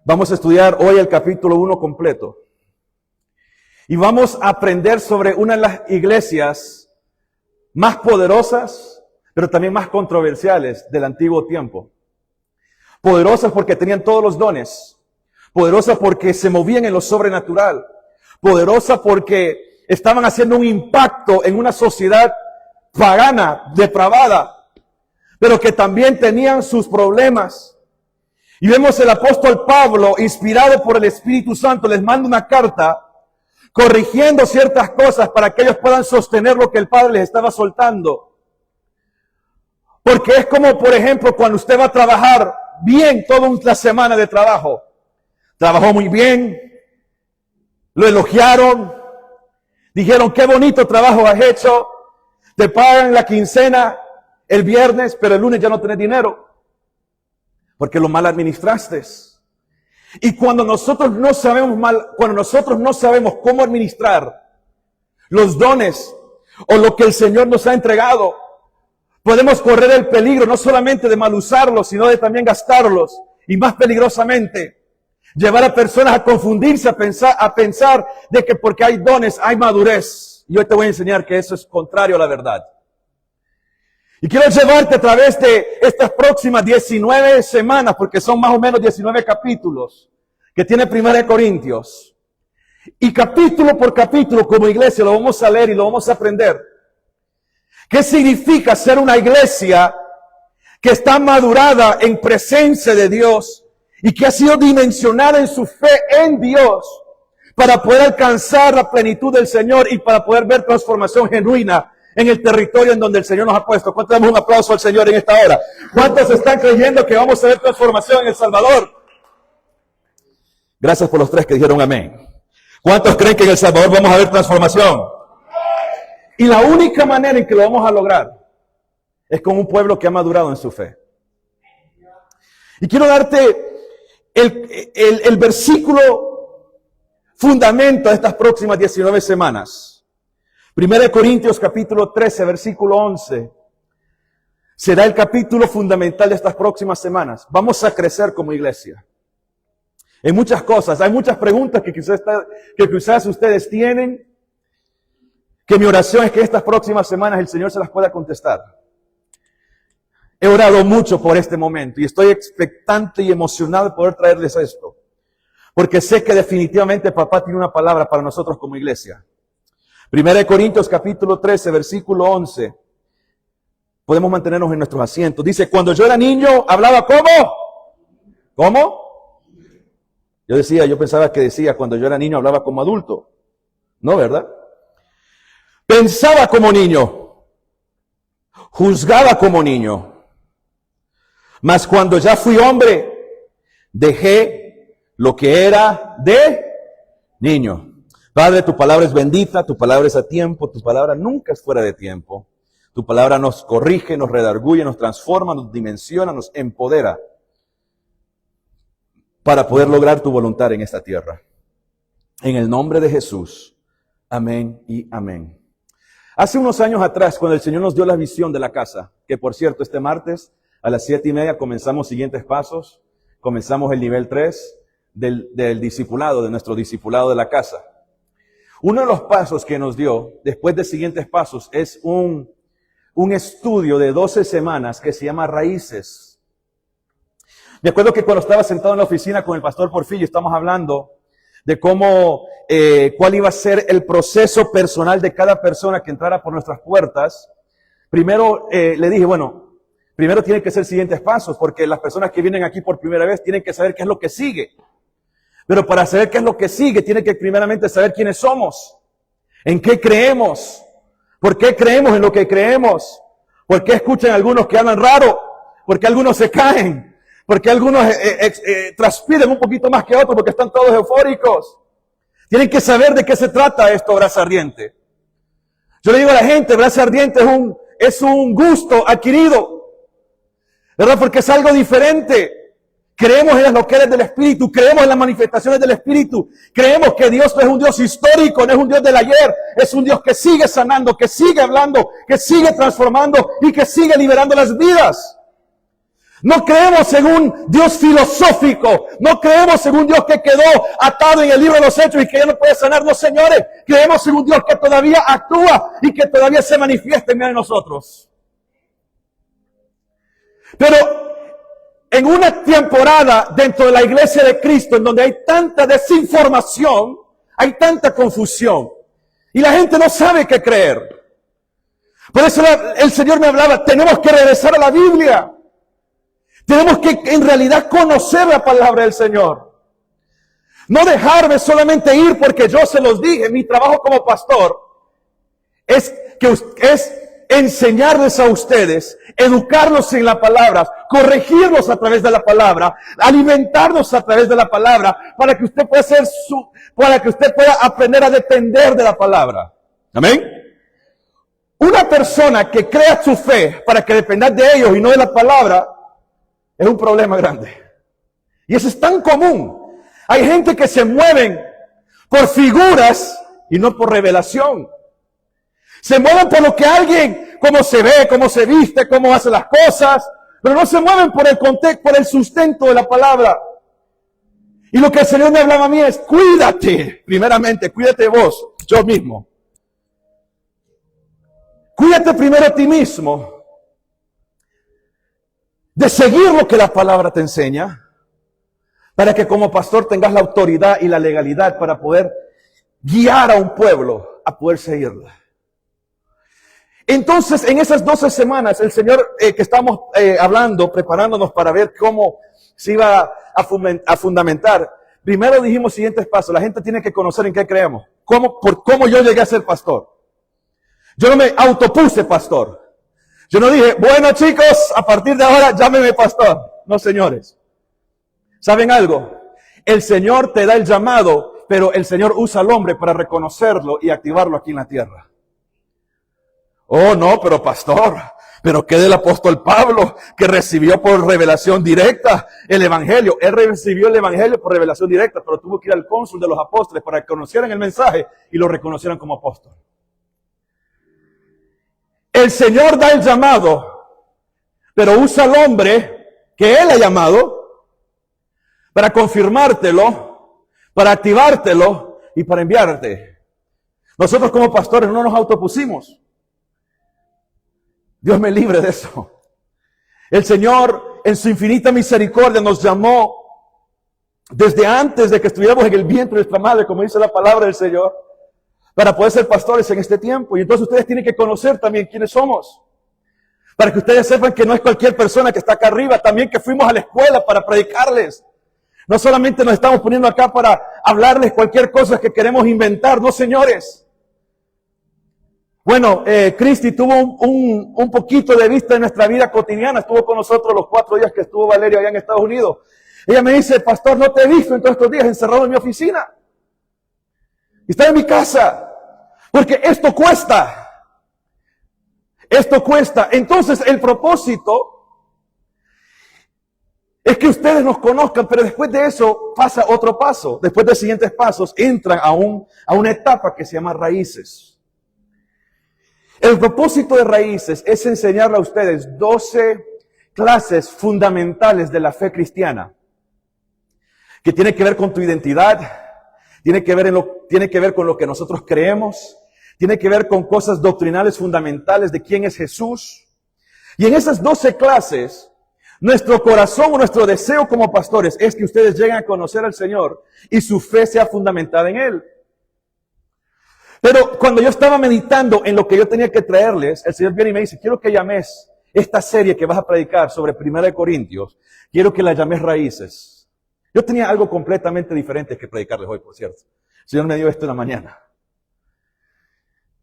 Vamos a estudiar hoy el capítulo 1 completo. Y vamos a aprender sobre una de las iglesias más poderosas, pero también más controversiales del antiguo tiempo. Poderosas porque tenían todos los dones. Poderosas porque se movían en lo sobrenatural. Poderosas porque estaban haciendo un impacto en una sociedad pagana, depravada, pero que también tenían sus problemas. Y vemos el apóstol Pablo, inspirado por el Espíritu Santo, les manda una carta corrigiendo ciertas cosas para que ellos puedan sostener lo que el Padre les estaba soltando. Porque es como, por ejemplo, cuando usted va a trabajar bien toda una semana de trabajo. Trabajó muy bien, lo elogiaron, dijeron, qué bonito trabajo has hecho, te pagan la quincena el viernes, pero el lunes ya no tenés dinero, porque lo mal administraste. Y cuando nosotros no sabemos cómo administrar los dones o lo que el Señor nos ha entregado, podemos correr el peligro no solamente de mal usarlos, sino de también gastarlos. Y más peligrosamente, llevar a personas a confundirse, a pensar de que porque hay dones, hay madurez. Y hoy te voy a enseñar que eso es contrario a la verdad. Y quiero llevarte a través de estas próximas 19 semanas, porque son más o menos 19 capítulos que tiene 1 Corintios. Y capítulo por capítulo, como iglesia, lo vamos a leer y lo vamos a aprender. ¿Qué significa ser una iglesia que está madurada en presencia de Dios y que ha sido dimensionada en su fe en Dios para poder alcanzar la plenitud del Señor y para poder ver transformación genuina en el territorio en donde el Señor nos ha puesto? ¿Cuántos damos un aplauso al Señor en esta hora? ¿Cuántos están creyendo que vamos a ver transformación en El Salvador? Gracias por los 3 que dijeron amén. ¿Cuántos creen que en El Salvador vamos a ver transformación? Y la única manera en que lo vamos a lograr es con un pueblo que ha madurado en su fe. Y quiero darte el versículo fundamento de estas próximas 19 semanas. 1 Corintios capítulo 13, versículo 11. Será el capítulo fundamental de estas próximas semanas. Vamos a crecer como iglesia. En muchas cosas, hay muchas preguntas que quizás ustedes tienen, que mi oración es que estas próximas semanas el Señor se las pueda contestar. He orado mucho por este momento y estoy expectante y emocionado de poder traerles esto. Porque sé que definitivamente papá tiene una palabra para nosotros como iglesia. 1 Corintios capítulo 13, versículo 11. Podemos mantenernos en nuestros asientos. Dice, cuando yo era niño, hablaba ¿cómo? ¿Cómo? Yo pensaba que decía, cuando yo era niño, hablaba como adulto. No, ¿verdad? Pensaba como niño. Juzgaba como niño. Mas cuando ya fui hombre, dejé lo que era de niño. Padre, tu palabra es bendita, tu palabra es a tiempo, tu palabra nunca es fuera de tiempo. Tu palabra nos corrige, nos redarguye, nos transforma, nos dimensiona, nos empodera para poder lograr tu voluntad en esta tierra. En el nombre de Jesús. Amén y amén. Hace unos años atrás, cuando el Señor nos dio la visión de la casa, que por cierto, este martes a las 7:30 comenzamos siguientes pasos, comenzamos el nivel 3 del discipulado, de nuestro discipulado de la casa. Uno de los pasos que nos dio, después de siguientes pasos, es un estudio de 12 semanas que se llama Raíces. Me acuerdo que cuando estaba sentado en la oficina con el pastor Porfirio, estamos hablando de cómo, cuál iba a ser el proceso personal de cada persona que entrara por nuestras puertas. Primero le dije, bueno, primero tienen que ser siguientes pasos, porque las personas que vienen aquí por primera vez tienen que saber qué es lo que sigue. Pero para saber qué es lo que sigue, tienen que primeramente saber quiénes somos, en qué creemos, por qué creemos en lo que creemos, por qué escuchan algunos que hablan raro, por qué algunos se caen, por qué algunos transpiran un poquito más que otros porque están todos eufóricos. Tienen que saber de qué se trata esto, Brasa Ardiente. Yo le digo a la gente, Brasa Ardiente es un gusto adquirido, ¿verdad? Porque es algo diferente. Creemos en las loqueras del Espíritu, creemos en las manifestaciones del Espíritu, creemos que Dios no es un Dios histórico, no es un Dios del ayer, es un Dios que sigue sanando, que sigue hablando, que sigue transformando y que sigue liberando las vidas. No creemos en un Dios filosófico. No creemos en un Dios que quedó atado en el libro de los Hechos y que ya no puede sanar. No, señores. Creemos en un Dios que todavía actúa y que todavía se manifiesta en medio de nosotros. Pero en una temporada dentro de la iglesia de Cristo en donde hay tanta desinformación, hay tanta confusión y la gente no sabe qué creer. Por eso el Señor me hablaba, tenemos que regresar a la Biblia. Tenemos que en realidad conocer la palabra del Señor. No dejarme solamente ir porque yo se los dije. Mi trabajo como pastor es enseñarles a ustedes, educarlos en la palabra, corregirlos a través de la palabra, alimentarlos a través de la palabra, para que usted pueda aprender a depender de la palabra. Amén. Una persona que crea su fe para que dependa de ellos y no de la palabra, es un problema grande. Y eso es tan común. Hay gente que se mueven por figuras y no por revelación. Se mueven por lo que alguien, cómo se ve, cómo se viste, cómo hace las cosas, pero no se mueven por el contexto, por el sustento de la palabra. Y lo que el Señor me hablaba a mí es, cuídate, primeramente, cuídate vos, yo mismo. Cuídate primero a ti mismo de seguir lo que la palabra te enseña, para que como pastor tengas la autoridad y la legalidad para poder guiar a un pueblo a poder seguirla. Entonces, en esas 12 semanas, el Señor que estamos hablando, preparándonos para ver cómo se iba a fundamentar, primero dijimos siguientes pasos. La gente tiene que conocer en qué creemos. Por cómo yo llegué a ser pastor. Yo no me autopuse pastor. Yo no dije, bueno chicos, a partir de ahora llámeme pastor. No, señores. ¿Saben algo? El Señor te da el llamado, pero el Señor usa al hombre para reconocerlo y activarlo aquí en la tierra. Oh, no, pero pastor, pero ¿qué del apóstol Pablo, que recibió por revelación directa el evangelio? Él recibió el evangelio por revelación directa, pero tuvo que ir al cónsul de los apóstoles para que conocieran el mensaje y lo reconocieran como apóstol. El Señor da el llamado, pero usa al hombre que Él ha llamado para confirmártelo, para activártelo y para enviarte. Nosotros como pastores no nos autopusimos. Dios me libre de eso. El Señor, en su infinita misericordia, nos llamó desde antes de que estuviéramos en el vientre de nuestra madre, como dice la palabra del Señor, para poder ser pastores en este tiempo. Y entonces ustedes tienen que conocer también quiénes somos, para que ustedes sepan que no es cualquier persona que está acá arriba, también que fuimos a la escuela para predicarles. No solamente nos estamos poniendo acá para hablarles cualquier cosa que queremos inventar, no, señores. Bueno, Cristi tuvo un poquito de vista en nuestra vida cotidiana. Estuvo con nosotros los 4 días que estuvo Valerio allá en Estados Unidos. Ella me dice, pastor, no te he visto en todos estos días encerrado en mi oficina. Y está en mi casa. Porque esto cuesta. Esto cuesta. Entonces el propósito es que ustedes nos conozcan, pero después de eso pasa otro paso. Después de los siguientes pasos entran a una etapa que se llama raíces. El propósito de Raíces es enseñarle a ustedes 12 clases fundamentales de la fe cristiana, que tiene que ver con tu identidad, tiene que ver con lo que nosotros creemos, tiene que ver con cosas doctrinales fundamentales de quién es Jesús. Y en esas 12 clases, nuestro corazón o nuestro deseo como pastores es que ustedes lleguen a conocer al Señor y su fe sea fundamentada en Él. Pero cuando yo estaba meditando en lo que yo tenía que traerles, el Señor viene y me dice, quiero que llames esta serie que vas a predicar sobre 1 Corintios, quiero que la llames Raíces. Yo tenía algo completamente diferente que predicarles hoy, por cierto. El Señor me dio esto en la mañana.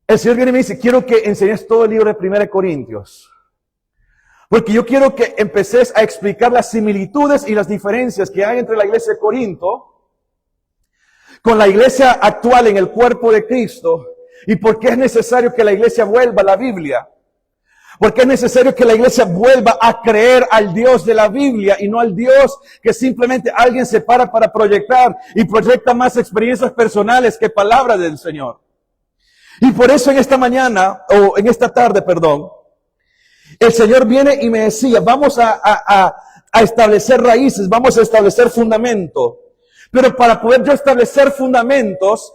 El Señor viene y me dice, quiero que enseñes todo el libro de 1 Corintios. Porque yo quiero que empeces a explicar las similitudes y las diferencias que hay entre la iglesia de Corinto con la iglesia actual en el cuerpo de Cristo, y por qué es necesario que la iglesia vuelva a la Biblia. Porque es necesario que la iglesia vuelva a creer al Dios de la Biblia y no al Dios que simplemente alguien se para proyectar y proyecta más experiencias personales que palabra del Señor. Y por eso en esta mañana, o en esta tarde, perdón, el Señor viene y me decía, vamos a a establecer raíces, vamos a establecer fundamento. Pero para poder yo establecer fundamentos,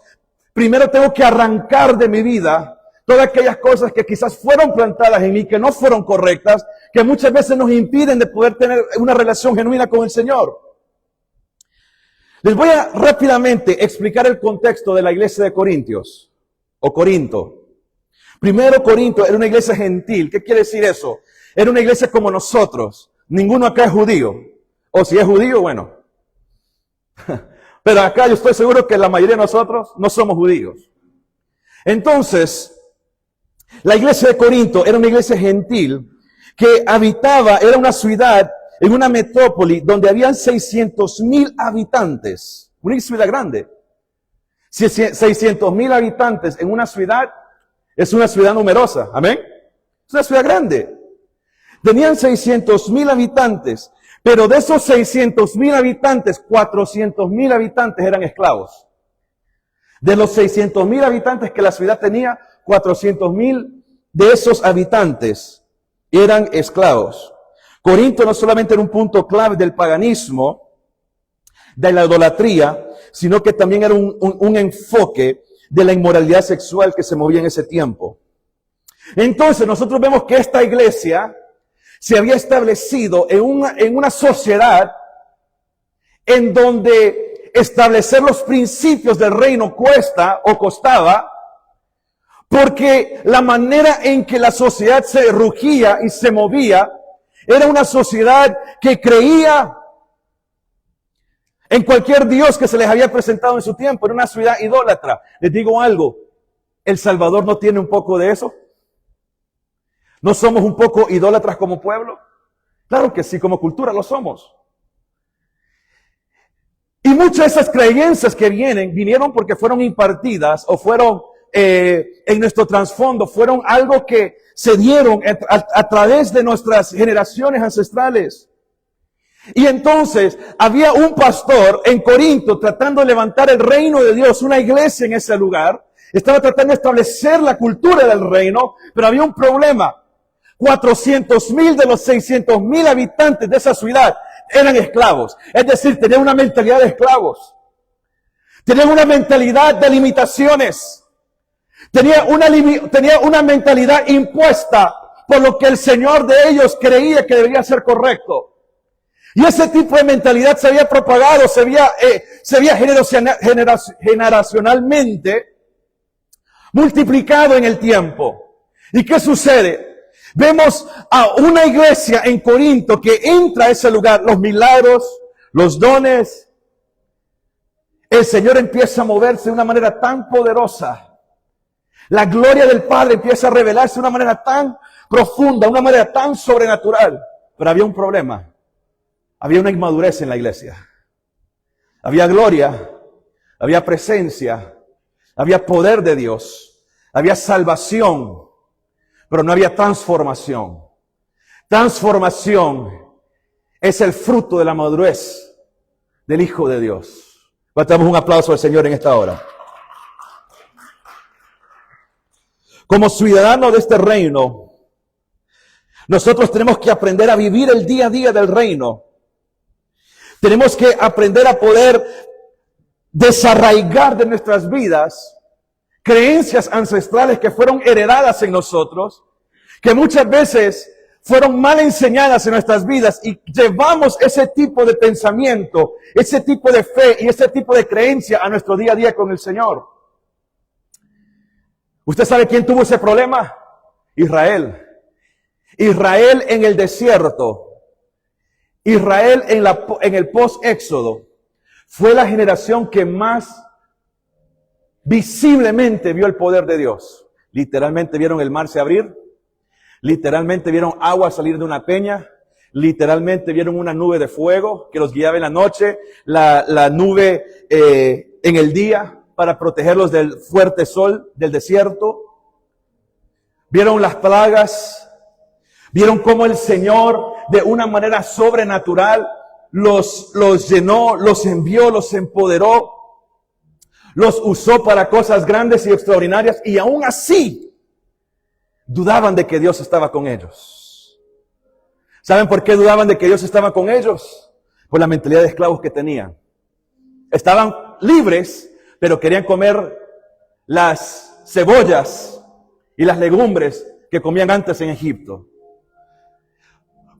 primero tengo que arrancar de mi vida todas aquellas cosas que quizás fueron plantadas en mí, que no fueron correctas, que muchas veces nos impiden de poder tener una relación genuina con el Señor. Les voy a rápidamente explicar el contexto de la iglesia de Corintios, o Corinto. Primero, Corinto era una iglesia gentil. ¿Qué quiere decir eso? Era una iglesia como nosotros. Ninguno acá es judío. O si es judío, bueno. Pero acá yo estoy seguro que la mayoría de nosotros no somos judíos. Entonces, la iglesia de Corinto era una iglesia gentil que habitaba, era una ciudad en una metrópoli donde habían 600,000 habitantes. Una ciudad grande. 600,000 habitantes en una ciudad es una ciudad numerosa. Amén. Es una ciudad grande. Tenían 600,000 habitantes, pero de esos 600,000 habitantes, 400,000 habitantes eran esclavos. De los 600,000 habitantes que la ciudad tenía, 400,000 de esos habitantes eran esclavos. Corinto no solamente era un punto clave del paganismo, de la idolatría, sino que también era un enfoque de la inmoralidad sexual que se movía en ese tiempo. Entonces nosotros vemos que esta iglesia se había establecido en una sociedad en donde establecer los principios del reino costaba, porque la manera en que la sociedad se rugía y se movía era una sociedad que creía en cualquier Dios que se les había presentado en su tiempo. Era una ciudad idólatra. Les digo algo, ¿El Salvador no tiene un poco de eso? ¿No somos un poco idólatras como pueblo? Claro que sí, como cultura lo somos. Y muchas de esas creencias que vinieron porque fueron impartidas o fueron en nuestro trasfondo, fueron algo que se dieron a través de nuestras generaciones ancestrales. Y entonces había un pastor en Corinto tratando de levantar el reino de Dios, una iglesia en ese lugar. Estaba tratando de establecer la cultura del reino, pero había un problema. 400,000 de los 600,000 habitantes de esa ciudad eran esclavos. Es decir, tenían una mentalidad de esclavos. Tenían una mentalidad de limitaciones. Tenía una mentalidad impuesta por lo que el Señor de ellos creía que debería ser correcto. Y ese tipo de mentalidad se había propagado, se había generacionalmente multiplicado en el tiempo. ¿Y qué sucede? Vemos a una iglesia en Corinto que entra a ese lugar, los milagros, los dones. El Señor empieza a moverse de una manera tan poderosa. La gloria del Padre empieza a revelarse de una manera tan profunda, de una manera tan sobrenatural. Pero había un problema. Había una inmadurez en la iglesia. Había gloria, había presencia, había poder de Dios, había salvación, pero no había transformación. Transformación es el fruto de la madurez del Hijo de Dios. Damos un aplauso al Señor en esta hora. Como ciudadanos de este reino, nosotros tenemos que aprender a vivir el día a día del reino. Tenemos que aprender a poder desarraigar de nuestras vidas creencias ancestrales que fueron heredadas en nosotros, que muchas veces fueron mal enseñadas en nuestras vidas y llevamos ese tipo de pensamiento, ese tipo de fe y ese tipo de creencia a nuestro día a día con el Señor. ¿Usted sabe quién tuvo ese problema? Israel. Israel en el desierto. Israel en el post-éxodo fue la generación que más visiblemente vio el poder de Dios. Literalmente vieron el mar se abrir, literalmente vieron agua salir de una peña, literalmente vieron una nube de fuego que los guiaba en la noche, la nube en el día para protegerlos del fuerte sol del desierto. Vieron las plagas, vieron cómo el Señor de una manera sobrenatural los llenó, los envió, los empoderó, los usó para cosas grandes y extraordinarias, y aún así dudaban de que Dios estaba con ellos. ¿Saben por qué dudaban de que Dios estaba con ellos? Por la mentalidad de esclavos que tenían. Estaban libres, pero querían comer las cebollas y las legumbres que comían antes en Egipto.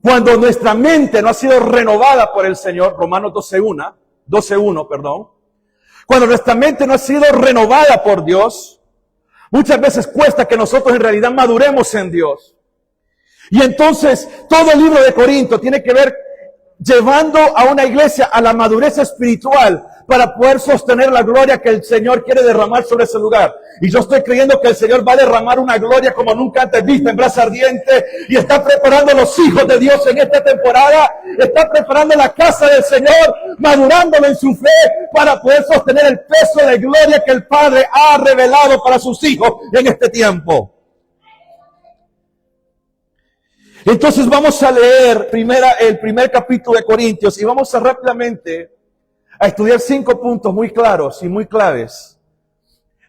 Cuando nuestra mente no ha sido renovada por el Señor, Romanos 12:1, perdón. Cuando nuestra mente no ha sido renovada por Dios, muchas veces cuesta que nosotros en realidad maduremos en Dios. Y entonces todo el libro de Corinto tiene que ver llevando a una iglesia a la madurez espiritual para poder sostener la gloria que el Señor quiere derramar sobre ese lugar. Y yo estoy creyendo que el Señor va a derramar una gloria como nunca antes vista en Brasa Ardiente, y está preparando a los hijos de Dios en esta temporada, está preparando la casa del Señor, madurándolo en su fe para poder sostener el peso de gloria que el Padre ha revelado para sus hijos en este tiempo. Entonces vamos a leer el primer capítulo de Corintios y vamos a rápidamente a estudiar 5 puntos muy claros y muy claves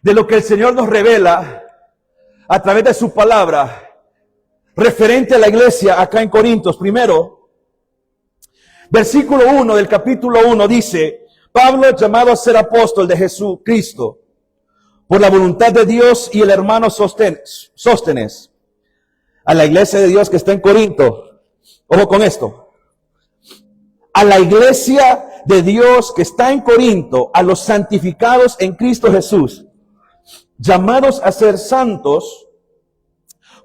de lo que el Señor nos revela a través de su palabra referente a la iglesia acá en Corintios. Primero, versículo 1 del capítulo 1 dice: Pablo, llamado a ser apóstol de Jesucristo por la voluntad de Dios, y el hermano Sóstenes, a la iglesia de Dios que está en Corinto. Ojo con esto. A la iglesia de Dios que está en Corinto, a los santificados en Cristo Jesús, llamados a ser santos,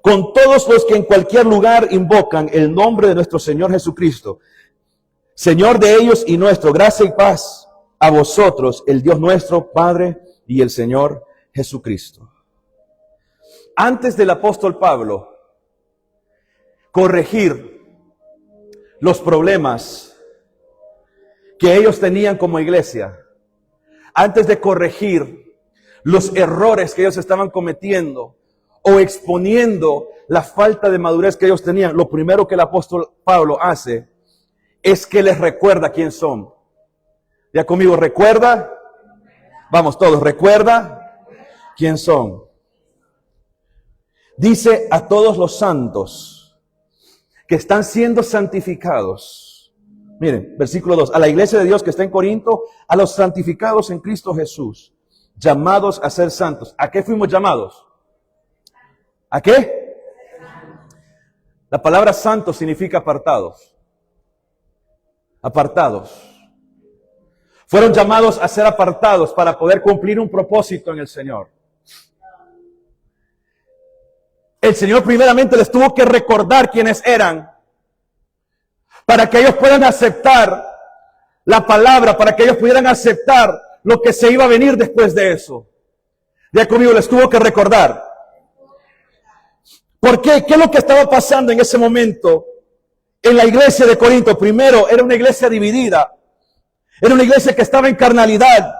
con todos los que en cualquier lugar invocan el nombre de nuestro Señor Jesucristo, Señor de ellos y nuestro, gracia y paz a vosotros, el Dios nuestro, Padre, y el Señor Jesucristo. Antes del apóstol Pablo corregir los problemas que ellos tenían como iglesia, antes de corregir los errores que ellos estaban cometiendo o exponiendo la falta de madurez que ellos tenían, lo primero que el apóstol Pablo hace es que les recuerda quién son. Ya conmigo, recuerda. Vamos todos, recuerda quién son. Dice a todos los santos que están siendo santificados. Miren, versículo 2. A la iglesia de Dios que está en Corinto, a los santificados en Cristo Jesús, llamados a ser santos. ¿A qué fuimos llamados? ¿A qué? La palabra santo significa apartados. Apartados. Fueron llamados a ser apartados para poder cumplir un propósito en el Señor. El Señor primeramente les tuvo que recordar quiénes eran para que ellos puedan aceptar la palabra, para que ellos pudieran aceptar lo que se iba a venir después de eso. Ya conmigo, les tuvo que recordar. ¿Por qué? ¿Qué es lo que estaba pasando en ese momento en la iglesia de Corinto? Primero, era una iglesia dividida. Era una iglesia que estaba en carnalidad.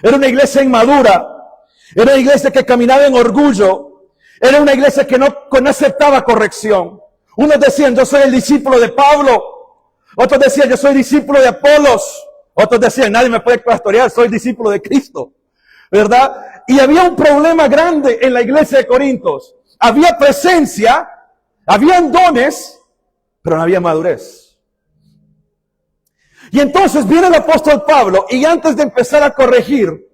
Era una iglesia inmadura. Era una iglesia que caminaba en orgullo. Era una iglesia que no aceptaba corrección. Unos decían, yo soy el discípulo de Pablo. Otros decían, yo soy discípulo de Apolos. Otros decían, nadie me puede pastorear, soy discípulo de Cristo. ¿Verdad? Y había un problema grande en la iglesia de Corintios. Había presencia, habían dones, pero no había madurez. Y entonces viene el apóstol Pablo, y antes de empezar a corregir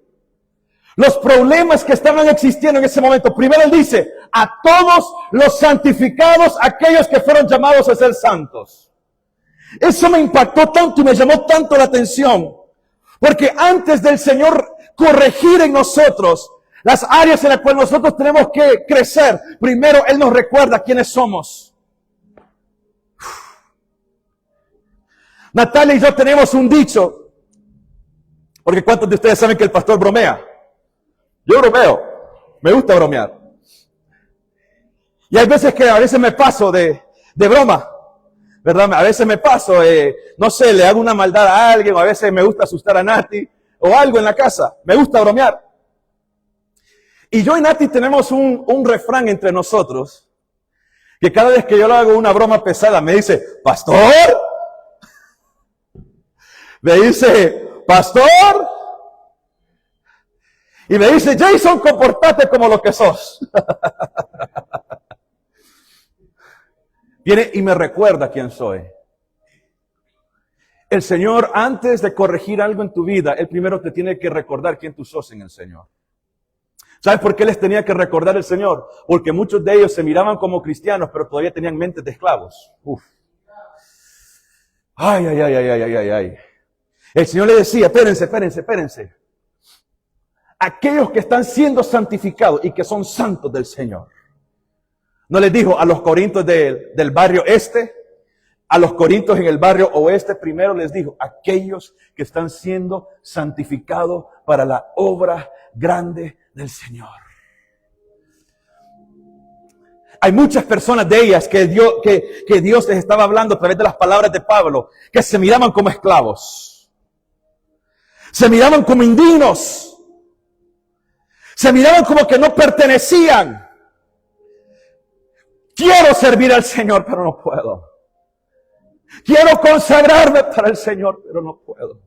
los problemas que estaban existiendo en ese momento, primero él dice, a todos los santificados, aquellos que fueron llamados a ser santos. Eso me impactó tanto y me llamó tanto la atención, porque antes del Señor corregir en nosotros las áreas en las cuales nosotros tenemos que crecer, primero Él nos recuerda quiénes somos. Natalia y yo tenemos un dicho, porque ¿cuántos de ustedes saben que el pastor bromea? Yo bromeo, me gusta bromear. Y hay veces que a veces me paso de broma, ¿verdad? A veces me paso, no sé, le hago una maldad a alguien, o a veces me gusta asustar a Nati, o algo en la casa, me gusta bromear. Y yo y Nati tenemos un refrán entre nosotros, que cada vez que yo le hago una broma pesada, me dice, pastor, me dice, pastor, y me dice, Jason, comportate como lo que sos. Viene y me recuerda quién soy. El Señor, antes de corregir algo en tu vida, Él primero te tiene que recordar quién tú sos en el Señor. ¿Sabes por qué les tenía que recordar el Señor? Porque muchos de ellos se miraban como cristianos, pero todavía tenían mentes de esclavos. Uf. Ay, ay, ay, ay, ay, ay, ay. El Señor le decía, espérense. Aquellos que están siendo santificados y que son santos del Señor. No les dijo a los corintios del barrio este, a los corintios en el barrio oeste, primero les dijo, aquellos que están siendo santificados para la obra grande del Señor. Hay muchas personas de ellas que Dios les estaba hablando a través de las palabras de Pablo, que se miraban como esclavos. Se miraban como indignos. Se miraban como que no pertenecían. Quiero servir al Señor, pero no puedo. Quiero consagrarme para el Señor, pero no puedo.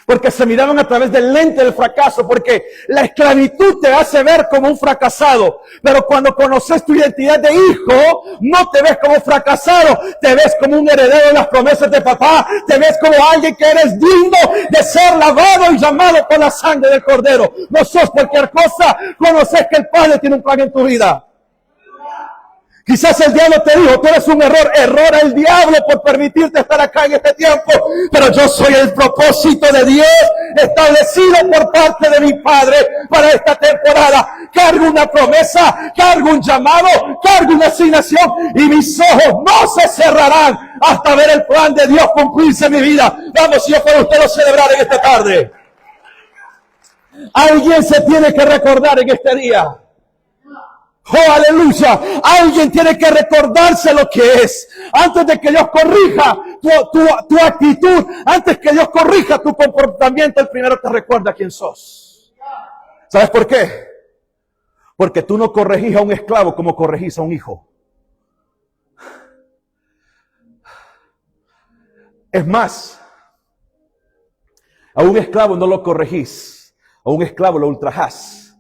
Porque se miraban a través del lente del fracaso, porque la esclavitud te hace ver como un fracasado. Pero cuando conoces tu identidad de hijo, no te ves como fracasado, te ves como un heredero de las promesas de papá, te ves como alguien que eres digno de ser lavado y llamado por la sangre del Cordero. No sos cualquier cosa, conoces que el Padre tiene un plan en tu vida. Quizás el diablo te dijo, tú eres un error al diablo por permitirte estar acá en este tiempo, pero yo soy el propósito de Dios establecido por parte de mi Padre para esta temporada. Cargo una promesa, cargo un llamado, cargo una asignación y mis ojos no se cerrarán hasta ver el plan de Dios cumplirse en mi vida. Vamos, si yo puedo usted lo celebrar en esta tarde. Alguien se tiene que recordar en este día. ¡Oh, aleluya! Alguien tiene que recordarse lo que es. Antes de que Dios corrija tu actitud, antes que Dios corrija tu comportamiento, el primero te recuerda quién sos. ¿Sabes por qué? Porque tú no corregís a un esclavo como corregís a un hijo. Es más, a un esclavo no lo corregís, a un esclavo lo ultrajás.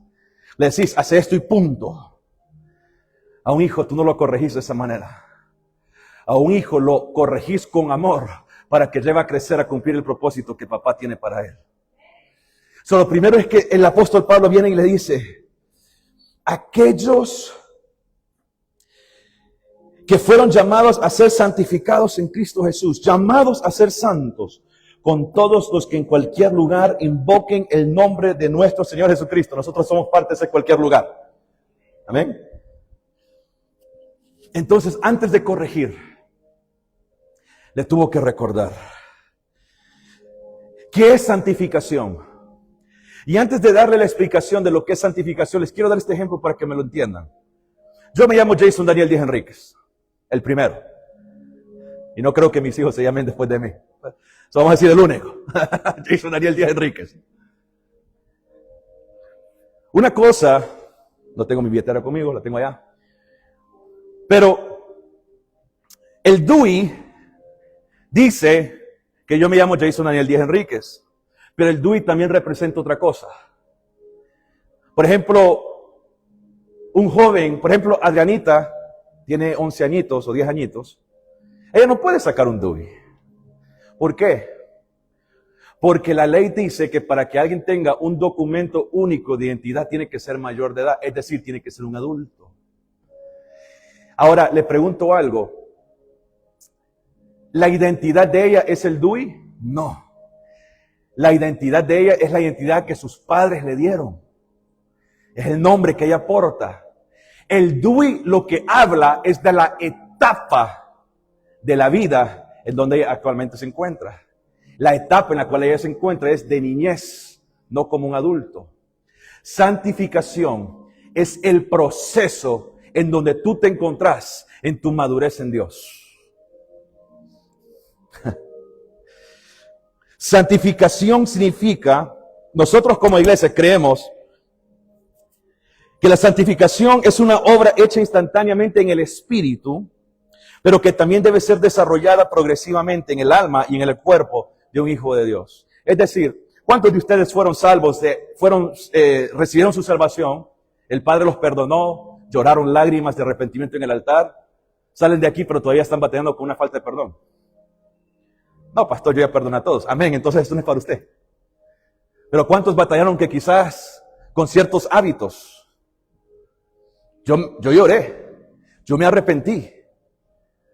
Le decís, hace esto y punto. A un hijo tú no lo corregís de esa manera. A un hijo lo corregís con amor para que lleve a crecer a cumplir el propósito que papá tiene para él. Lo primero es que el apóstol Pablo viene y le dice, aquellos que fueron llamados a ser santificados en Cristo Jesús, llamados a ser santos, con todos los que en cualquier lugar invoquen el nombre de nuestro Señor Jesucristo. Nosotros somos parte de ese cualquier lugar. Amén. Entonces, antes de corregir, le tuvo que recordar qué es santificación. Y antes de darle la explicación de lo que es santificación, les quiero dar este ejemplo para que me lo entiendan. Yo me llamo Jason Daniel Díaz Enríquez, el primero. Y no creo que mis hijos se llamen después de mí. Vamos a decir el único. Jason Daniel Díaz Enríquez. Una cosa, no tengo mi billetera conmigo, la tengo allá. Pero el DUI dice que yo me llamo Jason Daniel Díaz Enríquez, pero el DUI también representa otra cosa. Por ejemplo, un joven, por ejemplo, Adrianita, tiene 11 añitos o 10 añitos, ella no puede sacar un DUI. ¿Por qué? Porque la ley dice que para que alguien tenga un documento único de identidad tiene que ser mayor de edad, es decir, tiene que ser un adulto. Ahora, le pregunto algo. ¿La identidad de ella es el DUI? No. La identidad de ella es la identidad que sus padres le dieron. Es el nombre que ella porta. El DUI lo que habla es de la etapa de la vida en donde ella actualmente se encuentra. La etapa en la cual ella se encuentra es de niñez, no como un adulto. Santificación es el proceso en donde tú te encontrás en tu madurez en Dios. Santificación significa, nosotros como iglesia creemos que la santificación es una obra hecha instantáneamente en el espíritu, pero que también debe ser desarrollada progresivamente en el alma y en el cuerpo de un hijo de Dios. Es decir, ¿cuántos de ustedes fueron salvos, recibieron su salvación? El Padre los perdonó, lloraron lágrimas de arrepentimiento en el altar, salen de aquí pero todavía están batallando con una falta de perdón? No, pastor, yo ya perdoné a todos. Amén, entonces esto no es para usted. Pero ¿cuántos batallaron que quizás con ciertos hábitos? Yo lloré, yo me arrepentí,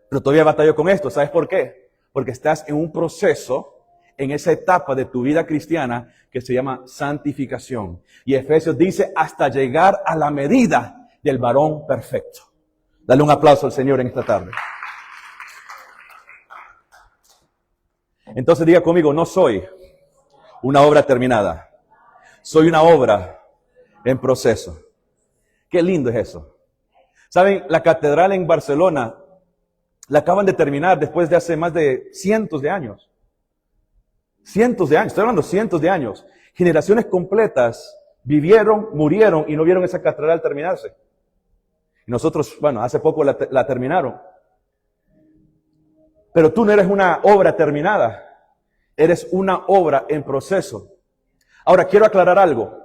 pero todavía batallo con esto. ¿Sabes por qué? Porque estás en un proceso, en esa etapa de tu vida cristiana que se llama santificación. Y Efesios dice hasta llegar a la medida del varón perfecto. Dale un aplauso al Señor en esta tarde. Entonces diga conmigo, no soy una obra terminada. Soy una obra en proceso. Qué lindo es eso. ¿Saben? La catedral en Barcelona la acaban de terminar después de hace más de cientos de años. Cientos de años, estoy hablando cientos de años. Generaciones completas vivieron, murieron y no vieron esa catedral terminarse. Y nosotros, bueno, hace poco la terminaron. Pero tú no eres una obra terminada, eres una obra en proceso. Ahora, quiero aclarar algo.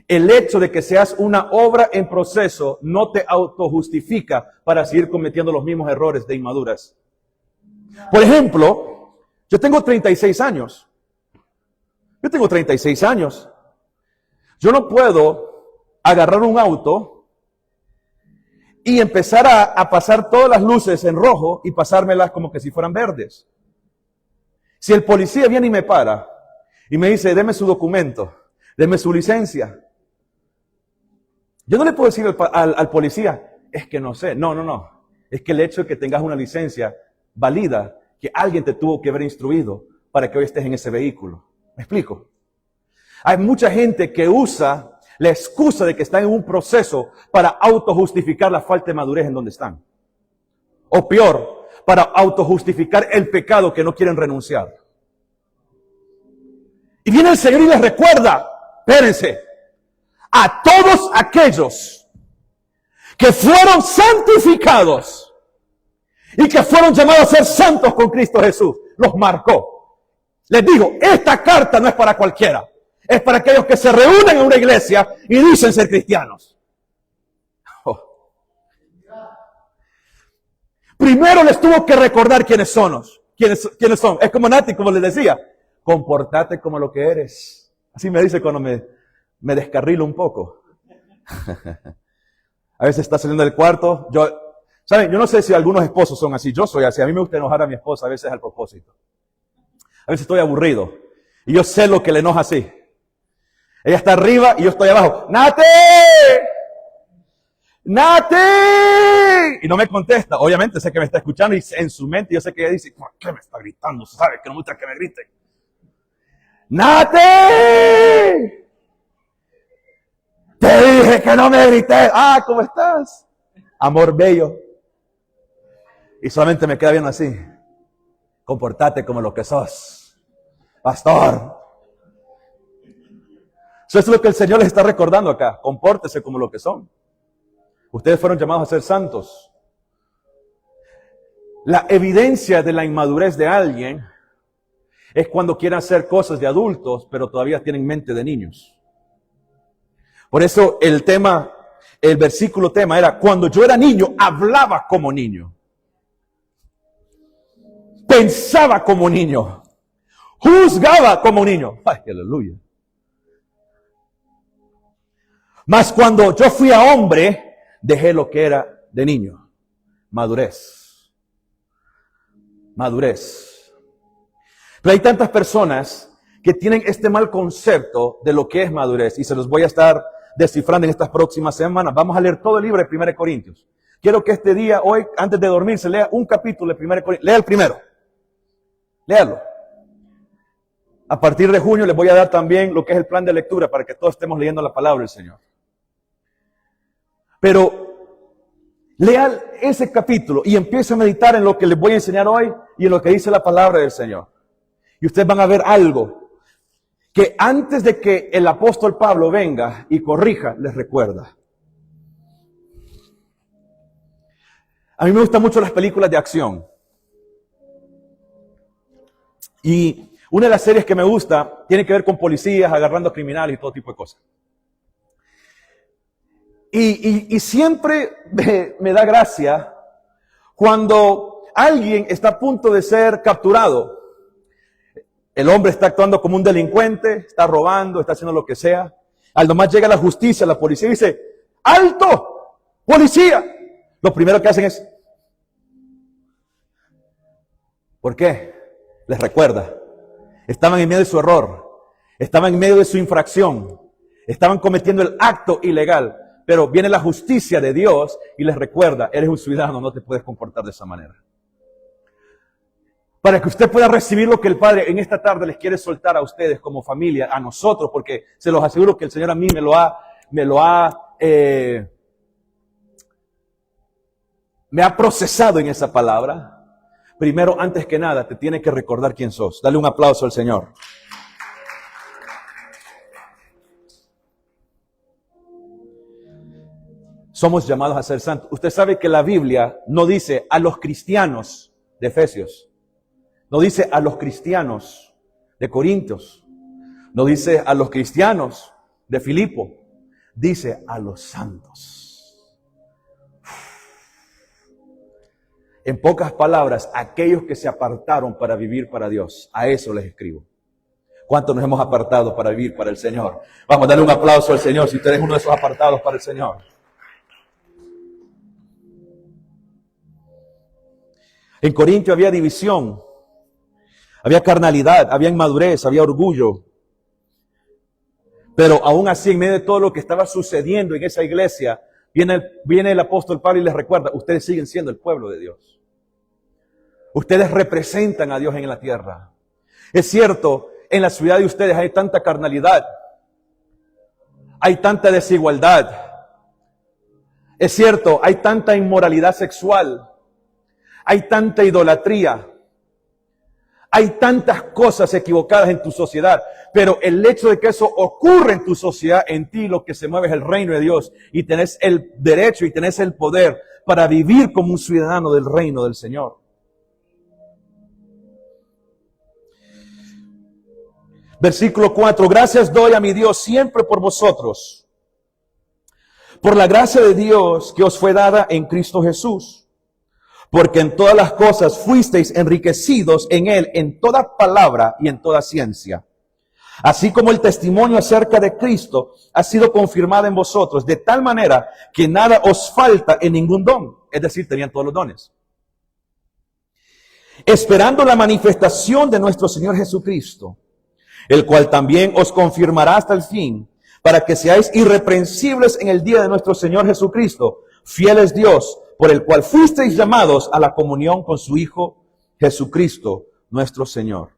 El hecho de que seas una obra en proceso no te autojustifica para seguir cometiendo los mismos errores de inmaduras. Por ejemplo, yo tengo 36 años. Yo tengo 36 años. Yo no puedo agarrar un auto y empezar a pasar todas las luces en rojo y pasármelas como que si fueran verdes. Si el policía viene y me para y me dice, deme su documento, deme su licencia. Yo no le puedo decir al policía, es que no sé. No. Es que el hecho de que tengas una licencia valida que alguien te tuvo que haber instruido para que hoy estés en ese vehículo. ¿Me explico? Hay mucha gente que usa la excusa de que están en un proceso para autojustificar la falta de madurez en donde están. O peor, para autojustificar el pecado que no quieren renunciar. Y viene el Señor y les recuerda, espérense, a todos aquellos que fueron santificados y que fueron llamados a ser santos con Cristo Jesús, los marcó. Les digo, esta carta no es para cualquiera. Es para aquellos que se reúnen en una iglesia y dicen ser cristianos. Oh. Primero les tuvo que recordar quiénes son. Es como Nati, como les decía, comportate como lo que eres. Así me dice cuando me descarrilo un poco. A veces está saliendo del cuarto. ¿Saben? Yo no sé si algunos esposos son así. Yo soy así. A mí me gusta enojar a mi esposa a veces al propósito. A veces estoy aburrido. Y yo sé lo que le enoja así. Ella está arriba y yo estoy abajo. ¡Nati! ¡Nati! Y no me contesta. Obviamente sé que me está escuchando y en su mente yo sé que ella dice, ¿por qué me está gritando? ¿Sabes que no me gusta que me griten? ¡Nati! Te dije que no me grites. Ah, ¿cómo estás? Amor bello. Y solamente me queda bien así. Comportate como lo que sos. Pastor. Eso es lo que el Señor les está recordando acá. Compórtese como lo que son. Ustedes fueron llamados a ser santos. La evidencia de la inmadurez de alguien es cuando quieren hacer cosas de adultos, pero todavía tienen mente de niños. Por eso el versículo tema era, cuando yo era niño, hablaba como niño. Pensaba como niño. Juzgaba como niño. ¡Ay, aleluya! Mas cuando yo fui a hombre, dejé lo que era de niño. Madurez. Madurez. Pero hay tantas personas que tienen este mal concepto de lo que es madurez. Y se los voy a estar descifrando en estas próximas semanas. Vamos a leer todo el libro de 1 Corintios. Quiero que este día, hoy, antes de dormir, se lea un capítulo de 1 Corintios. Lea el primero. Léalo. A partir de junio les voy a dar también lo que es el plan de lectura para que todos estemos leyendo la palabra del Señor. Pero lea ese capítulo y empiece a meditar en lo que les voy a enseñar hoy y en lo que dice la palabra del Señor. Y ustedes van a ver algo que antes de que el apóstol Pablo venga y corrija, les recuerda. A mí me gustan mucho las películas de acción. Y una de las series que me gusta tiene que ver con policías agarrando criminales y todo tipo de cosas. Y siempre me da gracia Cuando alguien está a punto de ser capturado, el hombre está actuando como un delincuente, está robando, está haciendo lo que sea. Al nomás llega la justicia, la policía dice, ¡alto! ¡Policía! Lo primero que hacen es, ¿por qué? Les recuerda, estaban en medio de su error, estaban en medio de su infracción, estaban cometiendo el acto ilegal, pero viene la justicia de Dios y les recuerda, eres un ciudadano, no te puedes comportar de esa manera. Para que usted pueda recibir lo que el Padre en esta tarde les quiere soltar a ustedes como familia, a nosotros, porque se los aseguro que el Señor a mí me ha procesado en esa palabra. Primero, antes que nada, te tiene que recordar quién sos. Dale un aplauso al Señor. Somos llamados a ser santos. Usted sabe que la Biblia no dice a los cristianos de Efesios. No dice a los cristianos de Corintios. No dice a los cristianos de Filipo. Dice a los santos. En pocas palabras, aquellos que se apartaron para vivir para Dios. A eso les escribo. ¿Cuántos nos hemos apartado para vivir para el Señor? Vamos a darle un aplauso al Señor si usted es uno de esos apartados para el Señor. En Corintio había división. Había carnalidad, había inmadurez, había orgullo. Pero aún así, en medio de todo lo que estaba sucediendo en esa iglesia, viene el apóstol Pablo y les recuerda, ustedes siguen siendo el pueblo de Dios. Ustedes representan a Dios en la tierra. Es cierto, en la ciudad de ustedes hay tanta carnalidad, hay tanta desigualdad. Es cierto, hay tanta inmoralidad sexual, hay tanta idolatría. Hay tantas cosas equivocadas en tu sociedad, pero el hecho de que eso ocurre en tu sociedad, en ti lo que se mueve es el reino de Dios y tenés el derecho y tenés el poder para vivir como un ciudadano del reino del Señor. Versículo 4, gracias doy a mi Dios siempre por vosotros, por la gracia de Dios que os fue dada en Cristo Jesús. Porque en todas las cosas fuisteis enriquecidos en Él, en toda palabra y en toda ciencia. Así como el testimonio acerca de Cristo ha sido confirmado en vosotros, de tal manera que nada os falta en ningún don. Es decir, tenían todos los dones. Esperando la manifestación de nuestro Señor Jesucristo, el cual también os confirmará hasta el fin, para que seáis irreprensibles en el día de nuestro Señor Jesucristo. Fiel es Dios, por el cual fuisteis llamados a la comunión con su Hijo Jesucristo, nuestro Señor.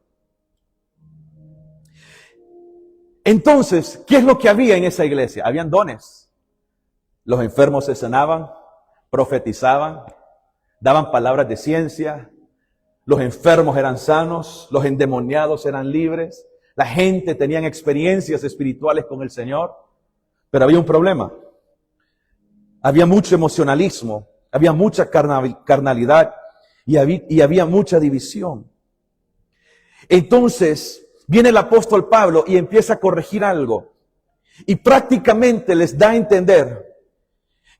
Entonces, ¿qué es lo que había en esa iglesia? Habían dones. Los enfermos se sanaban, profetizaban, daban palabras de ciencia, los enfermos eran sanos, los endemoniados eran libres, la gente tenía experiencias espirituales con el Señor, pero había un problema. Había mucho emocionalismo. Había mucha carnalidad y había mucha división. Entonces viene el apóstol Pablo y empieza a corregir algo. Y prácticamente les da a entender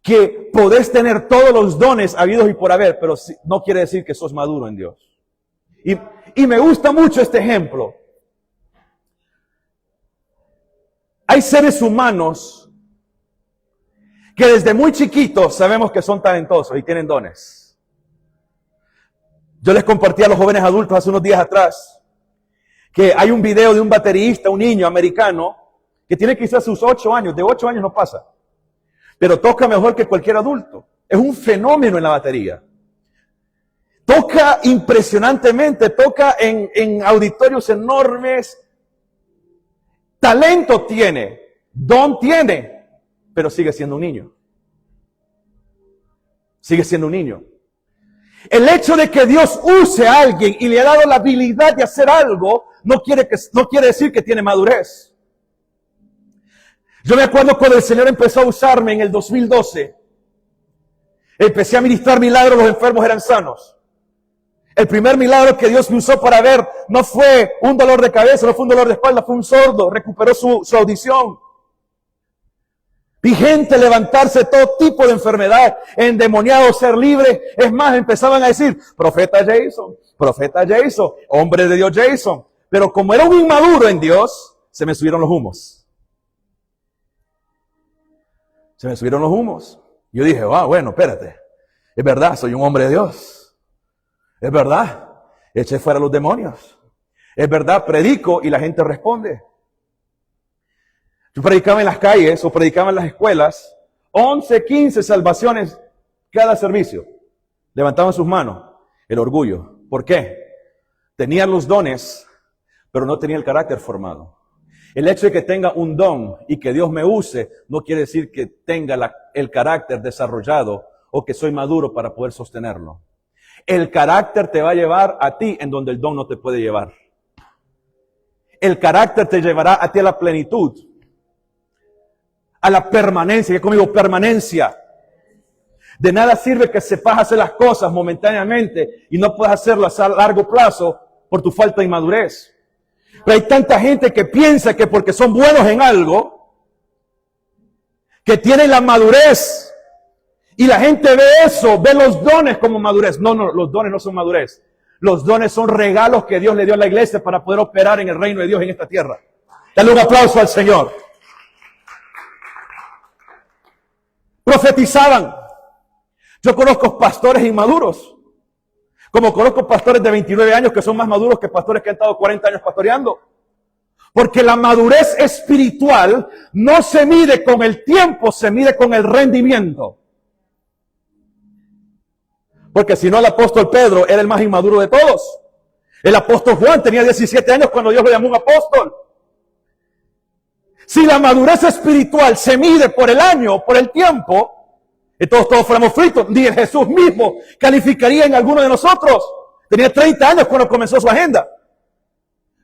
que podés tener todos los dones habidos y por haber, pero no quiere decir que sos maduro en Dios. Y me gusta mucho este ejemplo. Hay seres humanos que desde muy chiquitos sabemos que son talentosos y tienen dones. Yo les compartí a los jóvenes adultos hace unos días atrás que hay un video de un baterista, un niño americano, que tiene quizás sus 8 años, de 8 años no pasa, pero toca mejor que cualquier adulto. Es un fenómeno en la batería. Toca impresionantemente, toca en auditorios enormes. Talento tiene, don tiene. Pero sigue siendo un niño. Sigue siendo un niño. El hecho de que Dios use a alguien y le ha dado la habilidad de hacer algo, no quiere decir que tiene madurez. Yo me acuerdo cuando el Señor empezó a usarme en el 2012. Empecé a ministrar milagros, los enfermos eran sanos. El primer milagro que Dios me usó para ver no fue un dolor de cabeza, no fue un dolor de espalda, fue un sordo, recuperó su audición. Vi gente levantarse de todo tipo de enfermedad, endemoniados, ser libre. Es más, empezaban a decir, profeta Jason, hombre de Dios Jason. Pero como era un inmaduro en Dios, se me subieron los humos. Se me subieron los humos. Yo dije, bueno, espérate. Es verdad, soy un hombre de Dios. Es verdad, eché fuera los demonios. Es verdad, predico y la gente responde. Yo predicaba en las calles o predicaba en las escuelas, 11, 15 salvaciones cada servicio. Levantaban sus manos. El orgullo. ¿Por qué? Tenían los dones, pero no tenía el carácter formado. El hecho de que tenga un don y que Dios me use, no quiere decir que tenga el carácter desarrollado o que soy maduro para poder sostenerlo. El carácter te va a llevar a ti en donde el don no te puede llevar. El carácter te llevará a ti a la plenitud, a la permanencia. ¿Qué conmigo? Permanencia. De nada sirve que sepas hacer las cosas momentáneamente y no puedas hacerlas a largo plazo por tu falta de inmadurez. Pero hay tanta gente que piensa que porque son buenos en algo, que tienen la madurez, y la gente ve eso, ve los dones como madurez. No, los dones no son madurez. Los dones son regalos que Dios le dio a la iglesia para poder operar en el reino de Dios en esta tierra. Dale un aplauso al Señor. Profetizaban. Yo conozco pastores inmaduros. Como conozco pastores de 29 años que son más maduros que pastores que han estado 40 años pastoreando. Porque la madurez espiritual no se mide con el tiempo, se mide con el rendimiento. Porque si no, el apóstol Pedro era el más inmaduro de todos. El apóstol Juan tenía 17 años cuando Dios lo llamó un apóstol. Si la madurez espiritual se mide por el año, por el tiempo, entonces todos fuéramos fritos. Ni el Jesús mismo calificaría en alguno de nosotros. Tenía 30 años cuando comenzó su agenda.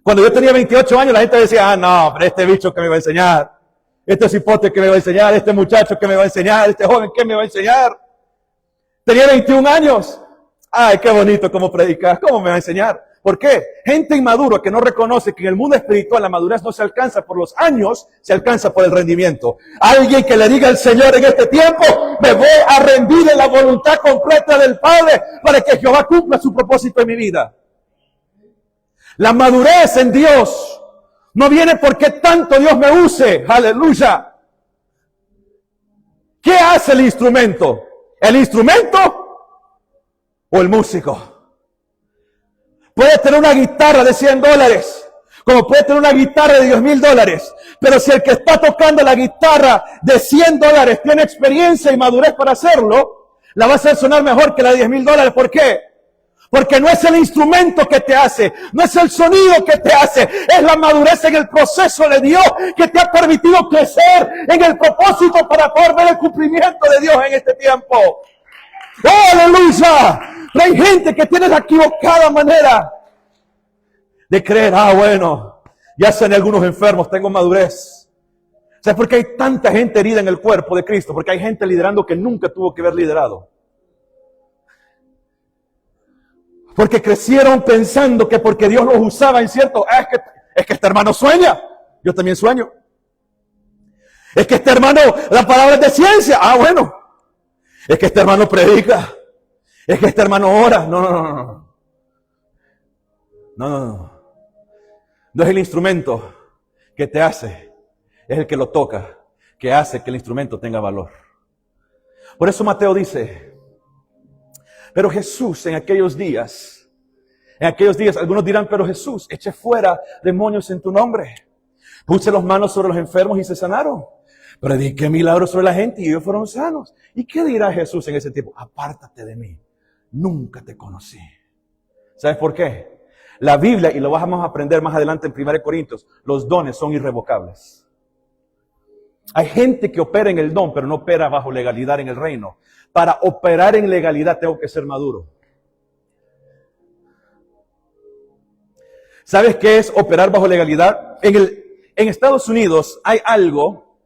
Cuando yo tenía 28 años, la gente decía, no, pero este bicho que me va a enseñar, este cipote que me va a enseñar, este muchacho que me va a enseñar, este joven que me va a enseñar. Tenía 21 años. Ay, qué bonito cómo predicas, cómo me va a enseñar. ¿Por qué? Gente inmadura que no reconoce que en el mundo espiritual la madurez no se alcanza por los años, se alcanza por el rendimiento. Alguien que le diga al Señor en este tiempo, me voy a rendir en la voluntad completa del Padre para que Jehová cumpla su propósito en mi vida. La madurez en Dios no viene porque tanto Dios me use. Aleluya. ¿Qué hace el instrumento? ¿El instrumento o el músico? Puede tener una guitarra de $100, como puede tener una guitarra de $10,000. Pero si el que está tocando la guitarra de $100 tiene experiencia y madurez para hacerlo, la va a hacer sonar mejor que la de $10,000. ¿Por qué? Porque no es el instrumento que te hace, no es el sonido que te hace, es la madurez en el proceso de Dios que te ha permitido crecer en el propósito para poder ver el cumplimiento de Dios en este tiempo. ¡Oh, aleluya! Pero hay gente que tiene la equivocada manera de creer, bueno, ya sané algunos enfermos, tengo madurez. ¿Sabes por qué hay tanta gente herida en el cuerpo de Cristo? Porque hay gente liderando que nunca tuvo que haber liderado. Porque crecieron pensando que porque Dios los usaba en cierto, es que este hermano sueña, yo también sueño. Es que este hermano, la palabra es de ciencia, bueno. Es que este hermano predica, es que este hermano ora. No. No es el instrumento que te hace, es el que lo toca, que hace que el instrumento tenga valor. Por eso Mateo dice, pero Jesús en aquellos días, algunos dirán, pero Jesús, eché fuera demonios en tu nombre. Puse las manos sobre los enfermos y se sanaron. Prediqué milagros sobre la gente y ellos fueron sanos. ¿Y qué dirá Jesús en ese tiempo? Apártate de mí, nunca te conocí. ¿Sabes por qué? La Biblia, y lo vamos a aprender más adelante en 1 Corintios, los dones son irrevocables. Hay gente que opera en el don, pero no opera bajo legalidad en el reino. Para operar en legalidad tengo que ser maduro. ¿Sabes qué es operar bajo legalidad? En Estados Unidos hay algo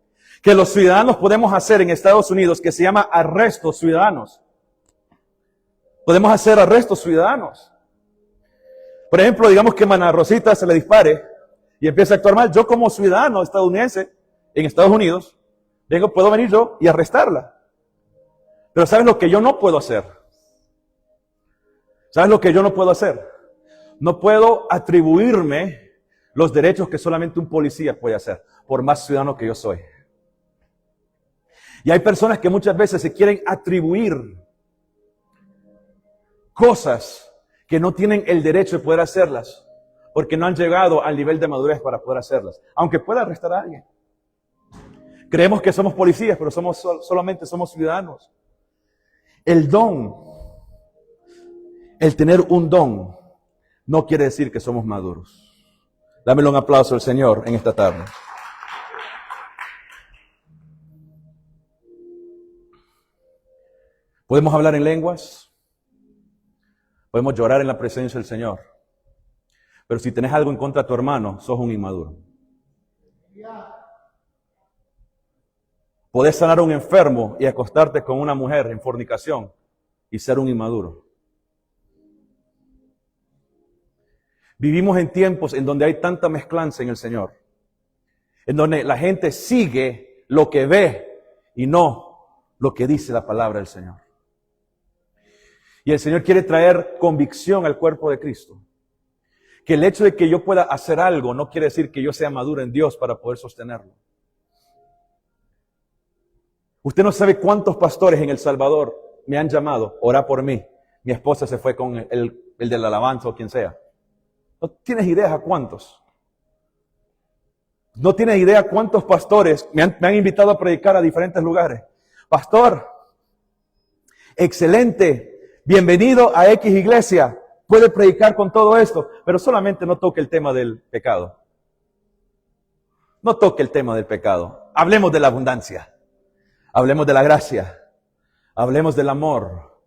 que los ciudadanos podemos hacer en Estados Unidos que se llama arrestos ciudadanos. Podemos hacer arrestos ciudadanos. Por ejemplo, digamos que Mana Rosita se le dispare y empieza a actuar mal. Yo como ciudadano estadounidense en Estados Unidos Puedo venir yo y arrestarla. Pero ¿sabes lo que yo no puedo hacer? ¿Sabes lo que yo no puedo hacer? No puedo atribuirme los derechos que solamente un policía puede hacer, por más ciudadano que yo soy. Y hay personas que muchas veces se quieren atribuir cosas que no tienen el derecho de poder hacerlas, porque no han llegado al nivel de madurez para poder hacerlas, aunque pueda arrestar a alguien. Creemos que somos policías, pero solamente somos ciudadanos. El don, el tener un don, no quiere decir que somos maduros. Dámelo un aplauso al Señor en esta tarde. Podemos hablar en lenguas, podemos llorar en la presencia del Señor, pero si tenés algo en contra de tu hermano, sos un inmaduro. Podés sanar a un enfermo y acostarte con una mujer en fornicación y ser un inmaduro. Vivimos en tiempos en donde hay tanta mezclanza en el Señor, en donde la gente sigue lo que ve y no lo que dice la palabra del Señor. Y el Señor quiere traer convicción al cuerpo de Cristo. Que el hecho de que yo pueda hacer algo no quiere decir que yo sea maduro en Dios para poder sostenerlo. Usted no sabe cuántos pastores en El Salvador me han llamado, ora por mí. Mi esposa se fue con el de la alabanza o quien sea. No tienes idea a cuántos. No tienes idea cuántos pastores me han invitado a predicar a diferentes lugares. Pastor, excelente, bienvenido a X iglesia. Puede predicar con todo esto, pero solamente no toque el tema del pecado. No toque el tema del pecado. Hablemos de la abundancia. Hablemos de la gracia. Hablemos del amor.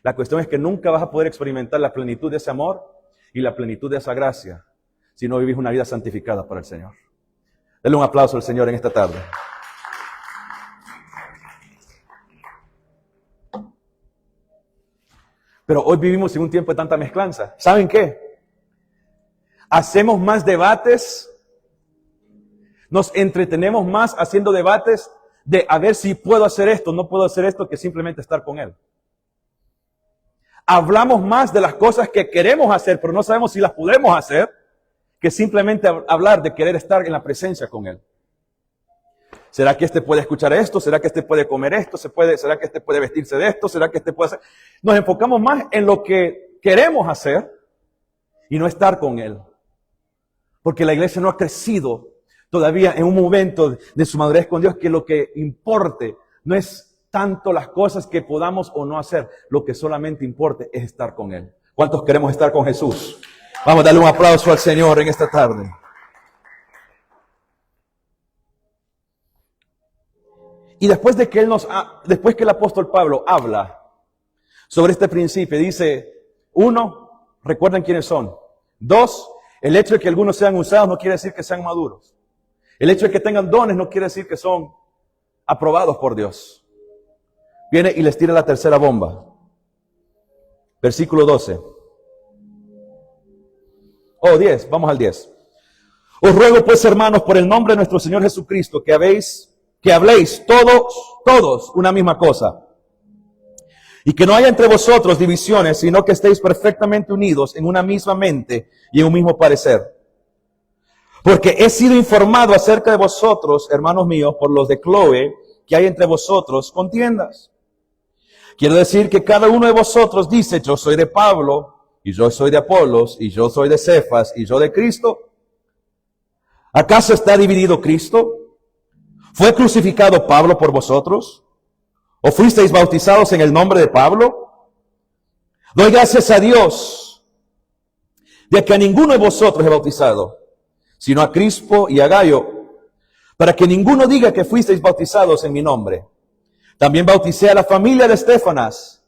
La cuestión es que nunca vas a poder experimentar la plenitud de ese amor y la plenitud de esa gracia si no vivís una vida santificada para el Señor. Denle un aplauso al Señor en esta tarde. Pero hoy vivimos en un tiempo de tanta mezclanza. ¿Saben qué? Hacemos más debates, nos entretenemos más haciendo debates de a ver si puedo hacer esto, no puedo hacer esto, que simplemente estar con Él. Hablamos más de las cosas que queremos hacer, pero no sabemos si las podemos hacer, que simplemente hablar de querer estar en la presencia con Él. ¿Será que este puede escuchar esto? ¿Será que este puede comer esto? ¿Será que este puede vestirse de esto? ¿Será que este puede hacer? Nos enfocamos más en lo que queremos hacer y no estar con Él. Porque la iglesia no ha crecido todavía en un momento de su madurez con Dios, que lo que importe no es tanto las cosas que podamos o no hacer. Lo que solamente importa es estar con Él. ¿Cuántos queremos estar con Jesús? Vamos a darle un aplauso al Señor en esta tarde. Y después de que después que el apóstol Pablo habla sobre este principio, dice, 1, recuerden quiénes son. 2, el hecho de que algunos sean usados no quiere decir que sean maduros. El hecho de que tengan dones no quiere decir que son aprobados por Dios. Viene y les tira la tercera bomba. Versículo 12. 10, vamos al 10. Os ruego pues, hermanos, por el nombre de nuestro Señor Jesucristo, que habléis todos una misma cosa. Y que no haya entre vosotros divisiones, sino que estéis perfectamente unidos en una misma mente y en un mismo parecer. Porque he sido informado acerca de vosotros, hermanos míos, por los de Cloe, que hay entre vosotros contiendas. Quiero decir que cada uno de vosotros dice, yo soy de Pablo, y yo soy de Apolos, y yo soy de Cefas, y yo de Cristo. ¿Acaso está dividido Cristo? ¿Fue crucificado Pablo por vosotros? ¿O fuisteis bautizados en el nombre de Pablo? Doy gracias a Dios de que a ninguno de vosotros he bautizado, sino a Crispo y a Gayo, para que ninguno diga que fuisteis bautizados en mi nombre. También bauticé a la familia de Estéfanas.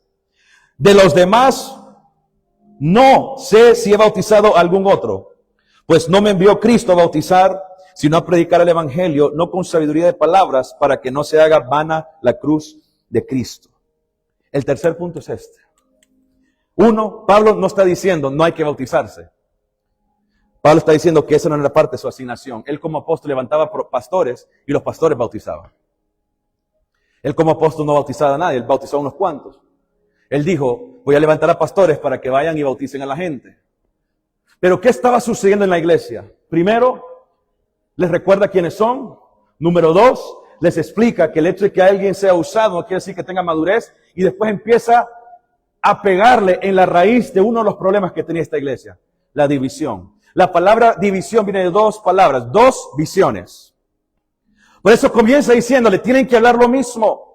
De los demás, no sé si he bautizado a algún otro, pues no me envió Cristo a bautizar, sino a predicar el evangelio, no con sabiduría de palabras, para que no se haga vana la cruz de Cristo. El tercer punto es este. 1, Pablo no está diciendo no hay que bautizarse. Pablo está diciendo que esa no era parte de su asignación. Él como apóstol levantaba pastores y los pastores bautizaban. Él como apóstol no bautizaba a nadie, él bautizó a unos cuantos. Él dijo, voy a levantar a pastores para que vayan y bauticen a la gente. Pero ¿qué estaba sucediendo en la iglesia? Primero, les recuerda quiénes son. Número 2, les explica que el hecho de que alguien sea usado no quiere decir que tenga madurez. Y después empieza a pegarle en la raíz de uno de los problemas que tenía esta iglesia, la división. La palabra división viene de 2 palabras, 2 visiones. Por eso comienza diciéndole, tienen que hablar lo mismo.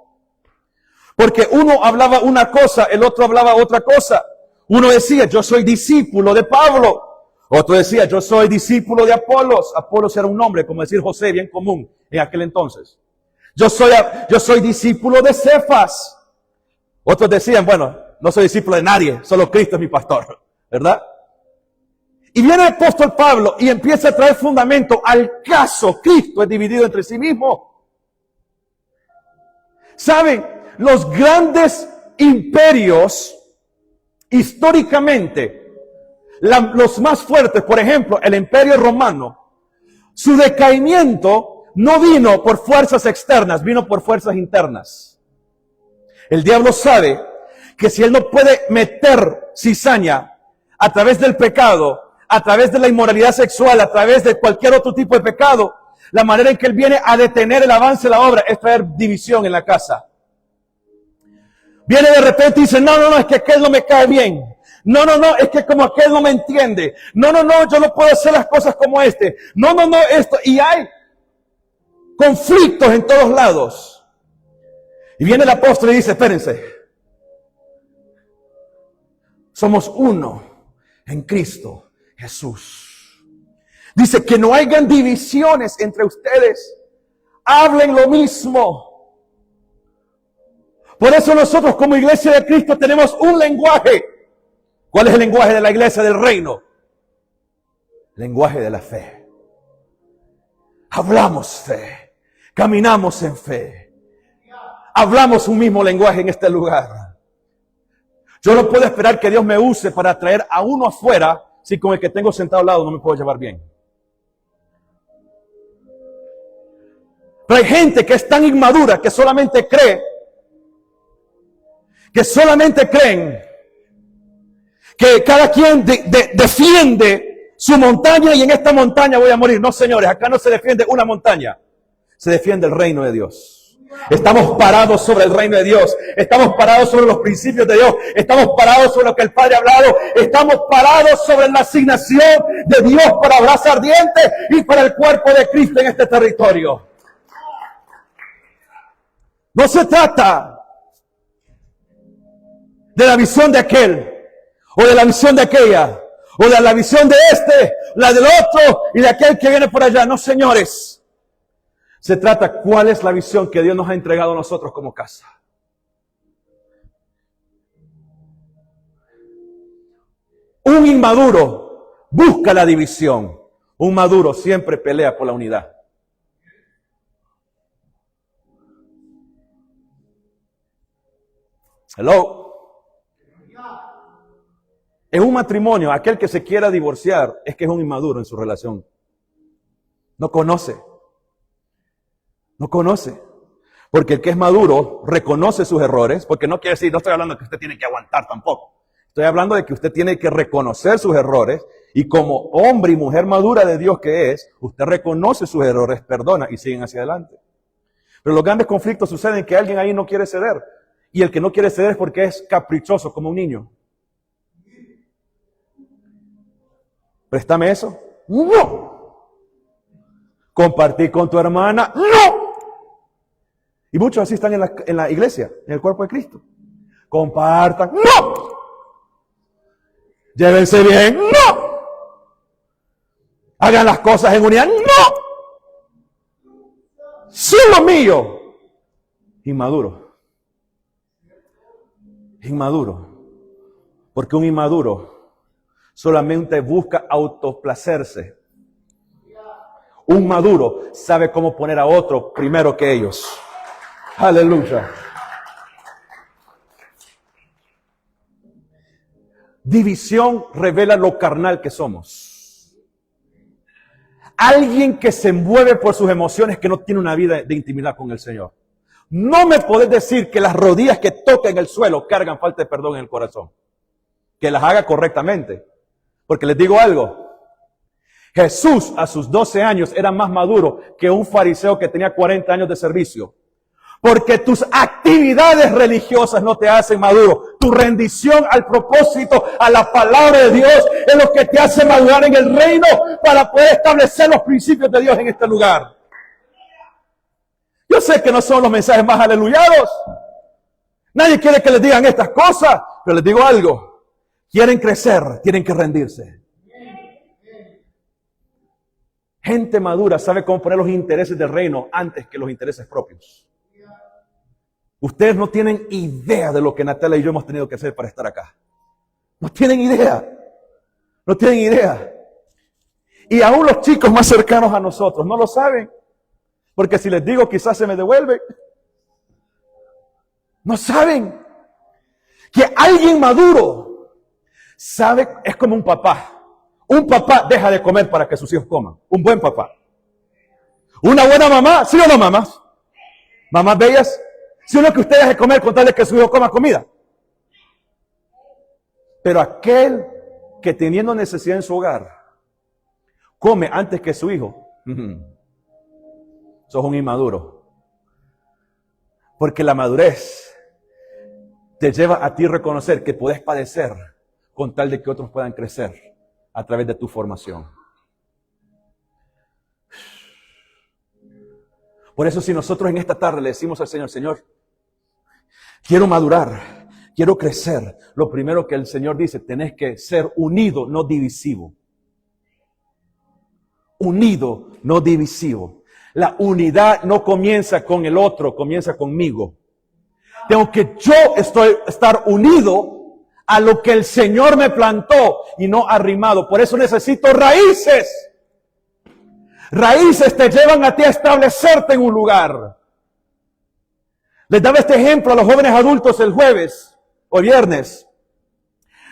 Porque uno hablaba una cosa, el otro hablaba otra cosa. Uno decía, yo soy discípulo de Pablo. Otro decía, yo soy discípulo de Apolos. Apolos era un nombre, como decir José, bien común en aquel entonces. Yo soy discípulo de Cefas. Otros decían, bueno, no soy discípulo de nadie, solo Cristo es mi pastor, ¿verdad? Y viene el apóstol Pablo y empieza a traer fundamento al caso. Cristo es dividido entre sí mismo. ¿Saben? Los grandes imperios, históricamente, los más fuertes, por ejemplo, el imperio romano, su decaimiento no vino por fuerzas externas, vino por fuerzas internas. El diablo sabe que si él no puede meter cizaña a través del pecado, a través de la inmoralidad sexual, a través de cualquier otro tipo de pecado, la manera en que él viene a detener el avance de la obra es traer división en la casa. Viene de repente y dice, no, es que aquel no me cae bien. No, es que como aquel no me entiende. No, yo no puedo hacer las cosas como este. No, esto. Y hay conflictos en todos lados. Y viene el apóstol y dice, espérense. Somos uno en Cristo Jesús. Dice que no hayan divisiones entre ustedes. Hablen lo mismo. Por eso nosotros como iglesia de Cristo tenemos un lenguaje. ¿Cuál es el lenguaje de la iglesia del reino? Lenguaje de la fe. Hablamos fe. Caminamos en fe. Hablamos un mismo lenguaje en este lugar. Yo no puedo esperar que Dios me use para traer a uno afuera si con el que tengo sentado al lado no me puedo llevar bien. Pero hay gente que es tan inmadura que solamente creen que cada quien defiende su montaña y en esta montaña voy a morir. No, señores, acá no se defiende una montaña. Se defiende el reino de Dios. Estamos parados sobre el reino de Dios. Estamos parados sobre los principios de Dios. Estamos parados sobre lo que el Padre ha hablado. Estamos parados sobre la asignación de Dios para brasa ardiente y para el cuerpo de Cristo en este territorio. No se trata de la visión de aquel, o de la visión de aquella, o de la visión de este, la del otro, y de aquel que viene por allá. No, señores. Se trata cuál es la visión que Dios nos ha entregado a nosotros como casa. Un inmaduro busca la división. Un maduro siempre pelea por la unidad. Hello. En un matrimonio, aquel que se quiera divorciar es que es un inmaduro en su relación. No conoce. Porque el que es maduro reconoce sus errores, porque no quiere decir, no estoy hablando de que usted tiene que aguantar tampoco. Estoy hablando de que usted tiene que reconocer sus errores y como hombre y mujer madura de Dios que es, usted reconoce sus errores, perdona y siguen hacia adelante. Pero los grandes conflictos suceden que alguien ahí no quiere ceder. Y el que no quiere ceder es porque es caprichoso como un niño. ¿Préstame eso? ¡No! ¿Compartir con tu hermana? ¡No! Y muchos así están en la iglesia, en el cuerpo de Cristo. Compartan. ¡No! Llévense bien. ¡No! Hagan las cosas en unidad. ¡No! Sí, lo mío. Inmaduro. Porque un inmaduro solamente busca autoplacerse. Un maduro sabe cómo poner a otro primero que ellos. Aleluya. División revela lo carnal que somos. Alguien que se mueve por sus emociones que no tiene una vida de intimidad con el Señor. No me podés decir que las rodillas que tocan el suelo cargan falta de perdón en el corazón. Que las haga correctamente. Porque les digo algo. Jesús a sus 12 años era más maduro que un fariseo que tenía 40 años de servicio. Porque tus actividades religiosas no te hacen maduro. Tu rendición al propósito, a la palabra de Dios, es lo que te hace madurar en el reino para poder establecer los principios de Dios en este lugar. Yo sé que no son los mensajes más aleluyados. Nadie quiere que les digan estas cosas, pero les digo algo. Quieren crecer, tienen que rendirse. Gente madura sabe cómo poner los intereses del reino antes que los intereses propios. Ustedes no tienen idea de lo que Natalia y yo hemos tenido que hacer para estar acá. No tienen idea. No tienen idea. Y aún los chicos más cercanos a nosotros no lo saben. Porque si les digo quizás se me devuelve. No saben que alguien maduro sabe, es como un papá. Un papá deja de comer para que sus hijos coman. Un buen papá. Una buena mamá, ¿sí o no, mamás? Mamás bellas, ¿sí o no que usted deje de comer con tal de que su hijo coma comida? Pero aquel que teniendo necesidad en su hogar, come antes que su hijo, sos un inmaduro. Porque la madurez te lleva a ti a reconocer que puedes padecer con tal de que otros puedan crecer a través de tu formación. Por eso si nosotros en esta tarde le decimos al Señor, Señor, quiero madurar, quiero crecer, lo primero que el Señor dice, tenés que ser unido, no divisivo. Unido, no divisivo. La unidad no comienza con el otro, comienza conmigo. Tengo que yo estar unido a lo que el Señor me plantó y no arrimado. Por eso necesito raíces. Raíces te llevan a ti a establecerte en un lugar. Les daba este ejemplo a los jóvenes adultos el jueves o viernes.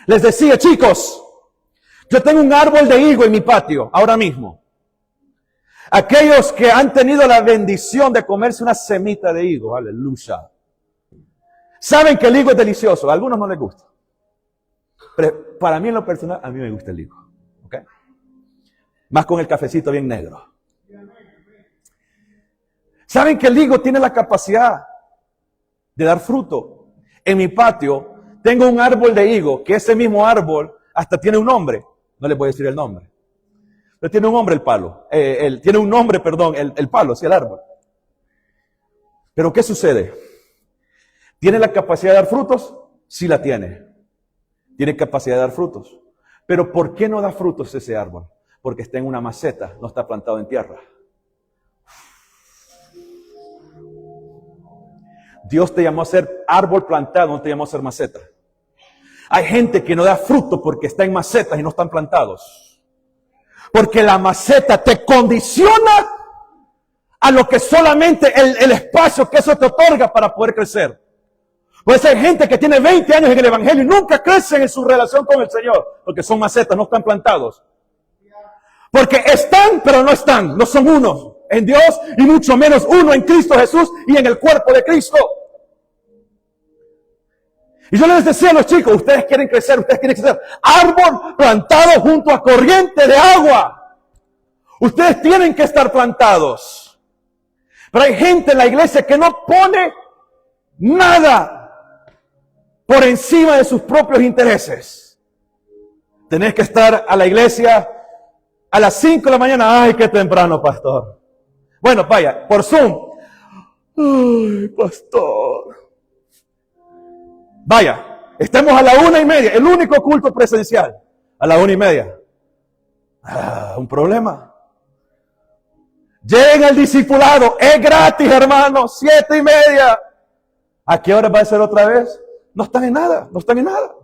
Les decía, chicos, yo tengo un árbol de higo en mi patio ahora mismo. Aquellos que han tenido la bendición de comerse una semita de higo, aleluya, saben que el higo es delicioso. A algunos no les gusta. Pero para mí en lo personal, a mí me gusta el higo. ¿Okay? Más con el cafecito bien negro. Saben que el higo tiene la capacidad de dar fruto. En mi patio tengo un árbol de higo, que ese mismo árbol hasta tiene un nombre. No les voy a decir el nombre. Pero tiene un nombre el palo. Tiene un nombre, perdón, el palo, sí, el árbol. Pero ¿qué sucede? ¿Tiene la capacidad de dar frutos? Sí la tiene. Tiene capacidad de dar frutos. Pero ¿por qué no da frutos ese árbol? Porque está en una maceta, no está plantado en tierra. Dios te llamó a ser árbol plantado, no te llamó a ser maceta. Hay gente que no da fruto porque está en macetas y no están plantados. Porque la maceta te condiciona a lo que solamente el espacio que eso te otorga para poder crecer. Pues hay gente que tiene 20 años en el Evangelio y nunca crecen en su relación con el Señor. Porque son macetas, no están plantados. Porque están, pero no están. No son uno en Dios y mucho menos uno en Cristo Jesús y en el cuerpo de Cristo. Y yo les decía a los chicos, ustedes quieren crecer árbol plantado junto a corriente de agua. Ustedes tienen que estar plantados. Pero hay gente en la iglesia que no pone nada por encima de sus propios intereses. Tenés que estar a la iglesia a las 5 de la mañana. Ay, qué temprano, pastor. Bueno, vaya, por Zoom. Ay, pastor. Vaya, estemos a la 1:30, el único culto presencial. A la 1:30. Un problema. Lleguen al discipulado, es gratis, hermano, 7:30. ¿A qué hora va a ser otra vez? No están en nada, no están en nada.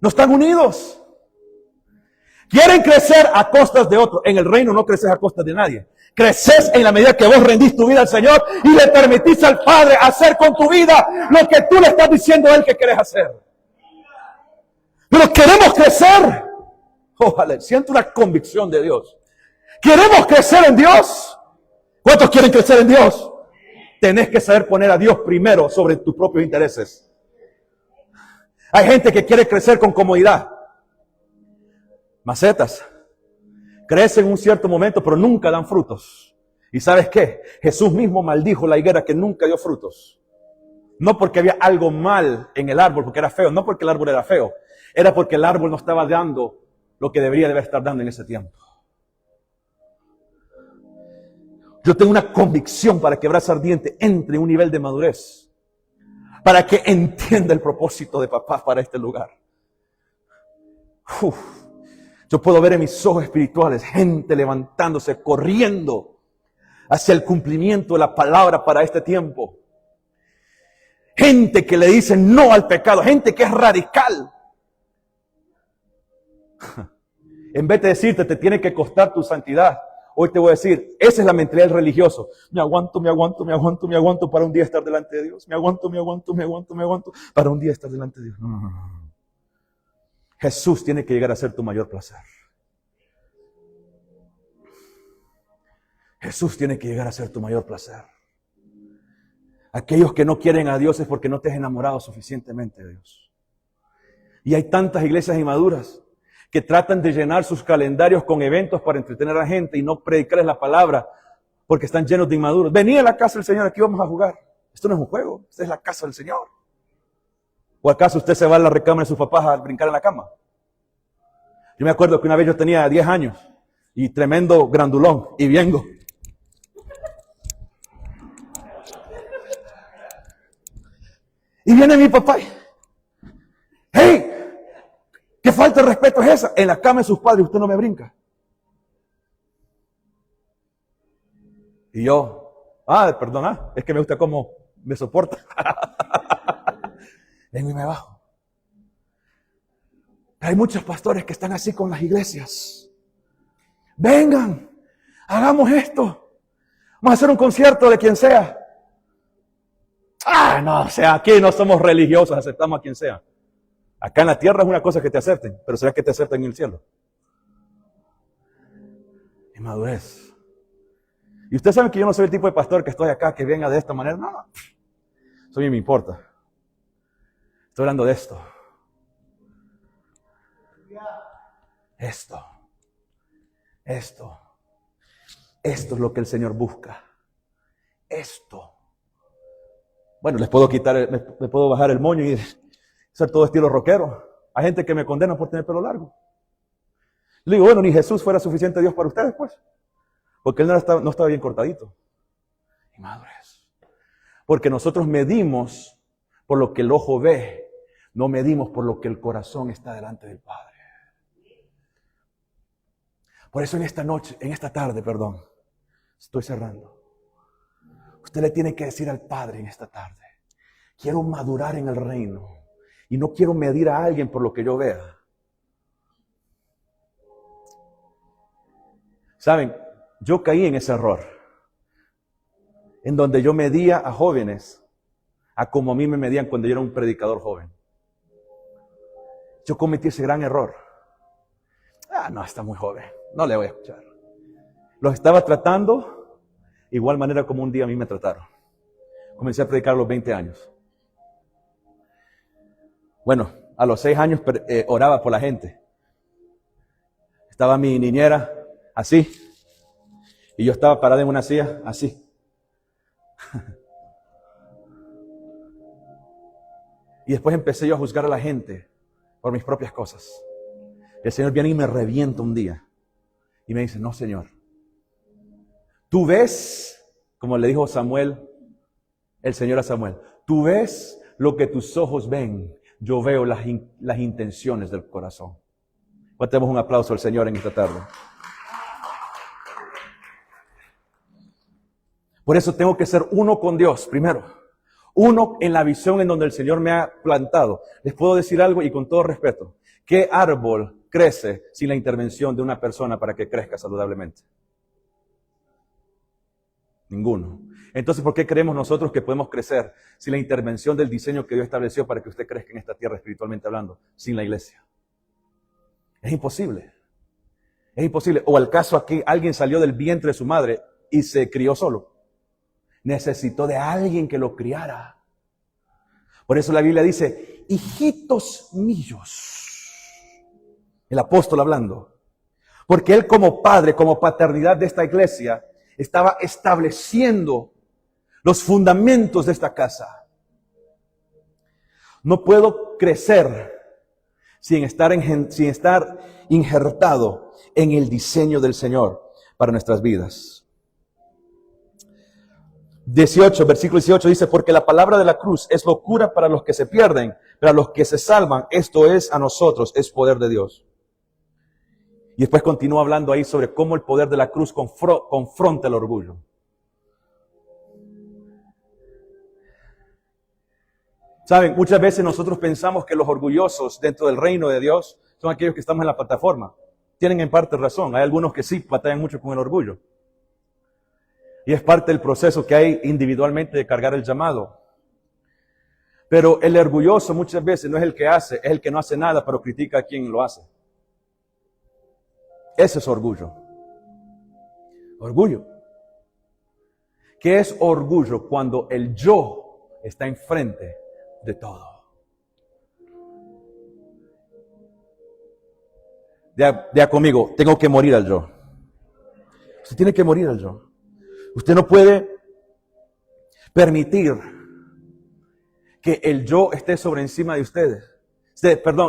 No están unidos. Quieren crecer a costas de otros. En el reino no creces a costas de nadie. Creces en la medida que vos rendís tu vida al Señor y le permitís al Padre hacer con tu vida lo que tú le estás diciendo a Él que querés hacer. Pero queremos crecer. Ojalá, siento una convicción de Dios. ¿Queremos crecer en Dios? ¿Cuántos quieren crecer en Dios? tenés que saber poner a Dios primero sobre tus propios intereses. Hay gente que quiere crecer con comodidad. Macetas. Crecen en un cierto momento, pero nunca dan frutos. ¿Y sabes qué? Jesús mismo maldijo la higuera que nunca dio frutos. No porque había algo mal en el árbol, porque era feo. No porque el árbol era feo. Era porque el árbol no estaba dando lo que debería de estar dando en ese tiempo. Yo tengo una convicción para que Brasa Ardiente entre en un nivel de madurez. Para que entienda el propósito de papá para este lugar. Yo puedo ver en mis ojos espirituales gente levantándose, corriendo hacia el cumplimiento de la palabra para este tiempo. Gente que le dice no al pecado, gente que es radical. En vez de decirte, te tiene que costar tu santidad, hoy te voy a decir, esa es la mentalidad del religioso. Me aguanto para un día estar delante de Dios. Me aguanto para un día estar delante de Dios. No. Jesús tiene que llegar a ser tu mayor placer. Jesús tiene que llegar a ser tu mayor placer. Aquellos que no quieren a Dios es porque no te has enamorado suficientemente de Dios. Y hay tantas iglesias inmaduras que tratan de llenar sus calendarios con eventos para entretener a la gente y no predicarles la palabra porque están llenos de inmaduros. Vení a la casa del Señor, aquí vamos a jugar. Esto no es un juego, esta es la casa del Señor. ¿O acaso usted se va a la recámara de sus papás a brincar en la cama? Yo me acuerdo que una vez yo tenía 10 años y tremendo grandulón y vengo. Y viene mi papá. ¡Hey! ¿Qué falta de respeto es esa? En la cama de sus padres usted no me brinca. Y yo, perdona, es que me gusta cómo me soporta. Vengo y me bajo. Hay muchos pastores que están así con las iglesias. Vengan, hagamos esto. Vamos a hacer un concierto de quien sea. No, o sea, aquí no somos religiosos, aceptamos a quien sea. Acá en la tierra es una cosa que te acepten, pero ¿será que te acepten en el cielo? Inmadurez. Y usted sabe que yo no soy el tipo de pastor que estoy acá, que venga de esta manera. No, eso a mí me importa. Estoy hablando de esto. Esto es lo que el Señor busca. Esto. Bueno, les puedo quitar, me puedo bajar el moño y ser todo estilo rockero. Hay gente que me condena por tener pelo largo. Le digo, bueno, ni Jesús fuera suficiente Dios para ustedes, pues. Porque Él no estaba bien cortadito. Inmadurez. Porque nosotros medimos por lo que el ojo ve, no medimos por lo que el corazón está delante del Padre. Por eso en esta tarde, estoy cerrando. Usted le tiene que decir al Padre en esta tarde, quiero madurar en el reino y no quiero medir a alguien por lo que yo vea. ¿Saben? Yo caí en ese error, en donde yo medía a jóvenes a como a mí me medían cuando yo era un predicador joven. Yo cometí ese gran error. No, está muy joven, no le voy a escuchar. Los estaba tratando igual manera como un día a mí me trataron. Comencé a predicar a los 20 años. Bueno, a los 6 años oraba por la gente. Estaba mi niñera así, y yo estaba parada en una silla así. Y después empecé yo a juzgar a la gente por mis propias cosas. El Señor viene y me revienta un día. Y me dice, no, Señor. Tú ves, como le dijo Samuel, el Señor a Samuel, tú ves lo que tus ojos ven. Yo veo las intenciones del corazón. Demos un aplauso al Señor en esta tarde. Por eso tengo que ser uno con Dios primero. Uno en la visión en donde el Señor me ha plantado. Les puedo decir algo y con todo respeto. ¿Qué árbol crece sin la intervención de una persona para que crezca saludablemente? Ninguno. Entonces, ¿por qué creemos nosotros que podemos crecer sin la intervención del diseño que Dios estableció para que usted crezca en esta tierra espiritualmente hablando, sin la iglesia? Es imposible. Es imposible. ¿O al caso aquí alguien salió del vientre de su madre y se crió solo? necesitó de alguien que lo criara. Por eso la Biblia dice, hijitos míos, el apóstol hablando, porque él como padre, como paternidad de esta iglesia, estaba estableciendo los fundamentos de esta casa. No puedo crecer sin estar injertado en el diseño del Señor para nuestras vidas. 18, versículo 18 dice, porque la palabra de la cruz es locura para los que se pierden, pero a los que se salvan, esto es a nosotros, es poder de Dios. Y después continúa hablando ahí sobre cómo el poder de la cruz confronta el orgullo. Saben, muchas veces nosotros pensamos que los orgullosos dentro del reino de Dios son aquellos que estamos en la plataforma. Tienen en parte razón, hay algunos que sí batallan mucho con el orgullo. Y es parte del proceso que hay individualmente de cargar el llamado. Pero el orgulloso muchas veces no es el que hace, es el que no hace nada, pero critica a quien lo hace. Ese es orgullo. Orgullo. ¿Qué es orgullo? Cuando el yo está enfrente de todo. Ya conmigo, tengo que morir al yo. Usted tiene que morir al yo. Usted no puede permitir que el yo esté sobre encima de ustedes.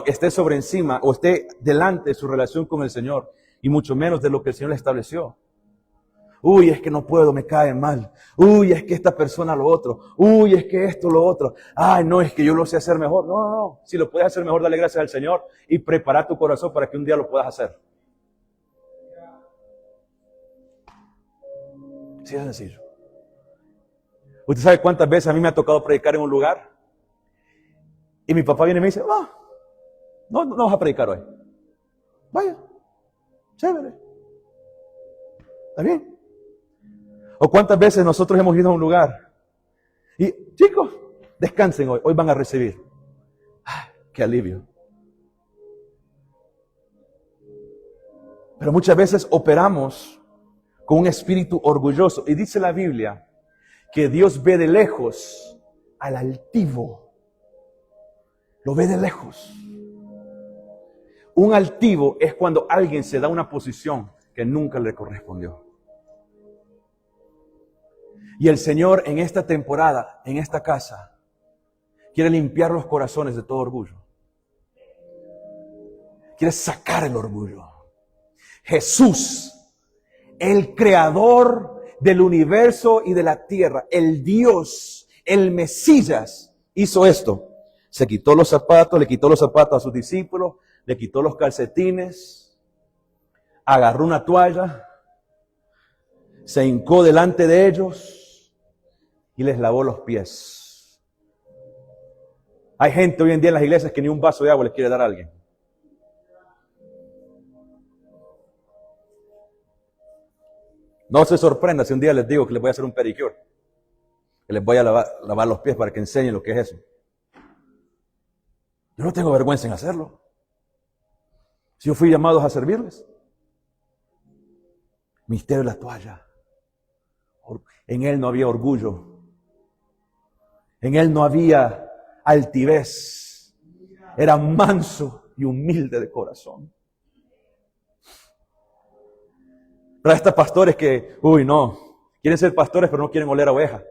Esté sobre encima o esté delante de su relación con el Señor. Y mucho menos de lo que el Señor le estableció. Uy, es que no puedo, me cae mal. Uy, es que esta persona lo otro. Uy, es que esto lo otro. Ay, no, es que yo lo sé hacer mejor. No. Si lo puedes hacer mejor, dale gracias al Señor y prepara tu corazón para que un día lo puedas hacer. Sí, es sencillo. ¿Usted sabe cuántas veces a mí me ha tocado predicar en un lugar? Y mi papá viene y me dice, no vas a predicar hoy. Vaya, chévere. ¿Está bien? ¿O cuántas veces nosotros hemos ido a un lugar? Y chicos, descansen hoy van a recibir. ¡Ay, qué alivio! Pero muchas veces operamos con un espíritu orgulloso. Y dice la Biblia que Dios ve de lejos al altivo. Lo ve de lejos. Un altivo es cuando alguien se da una posición que nunca le correspondió. Y el Señor en esta temporada, en esta casa, quiere limpiar los corazones de todo orgullo. Quiere sacar el orgullo. Jesús, el creador del universo y de la tierra, el Dios, el Mesías, hizo esto. Se quitó los zapatos, le quitó los zapatos a sus discípulos, le quitó los calcetines, agarró una toalla, se hincó delante de ellos y les lavó los pies. Hay gente hoy en día en las iglesias que ni un vaso de agua les quiere dar a alguien. No se sorprenda si un día les digo que les voy a hacer un pedicure, que les voy a lavar los pies para que enseñen lo que es eso. Yo no tengo vergüenza en hacerlo. Si yo fui llamado a servirles. Misterio de la toalla. En él no había orgullo. En él no había altivez. Era manso y humilde de corazón. Pero estos pastores que, quieren ser pastores pero no quieren oler a oveja.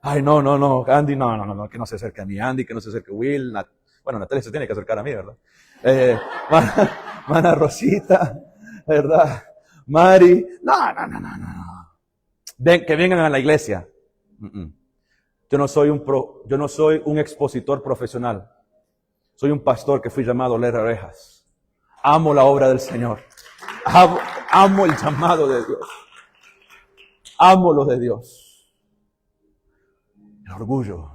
Ay, no, Andy, no, que no se acerque a mí, Andy, que no se acerque a Will. Natalia se tiene que acercar a mí, ¿verdad? Mana Rosita, ¿verdad? Mari, no. Que vengan a la iglesia. Yo no soy un expositor profesional. Soy un pastor que fui llamado a oler orejas. Amo la obra del Señor. Amo el llamado de Dios. Amo lo de Dios. El orgullo.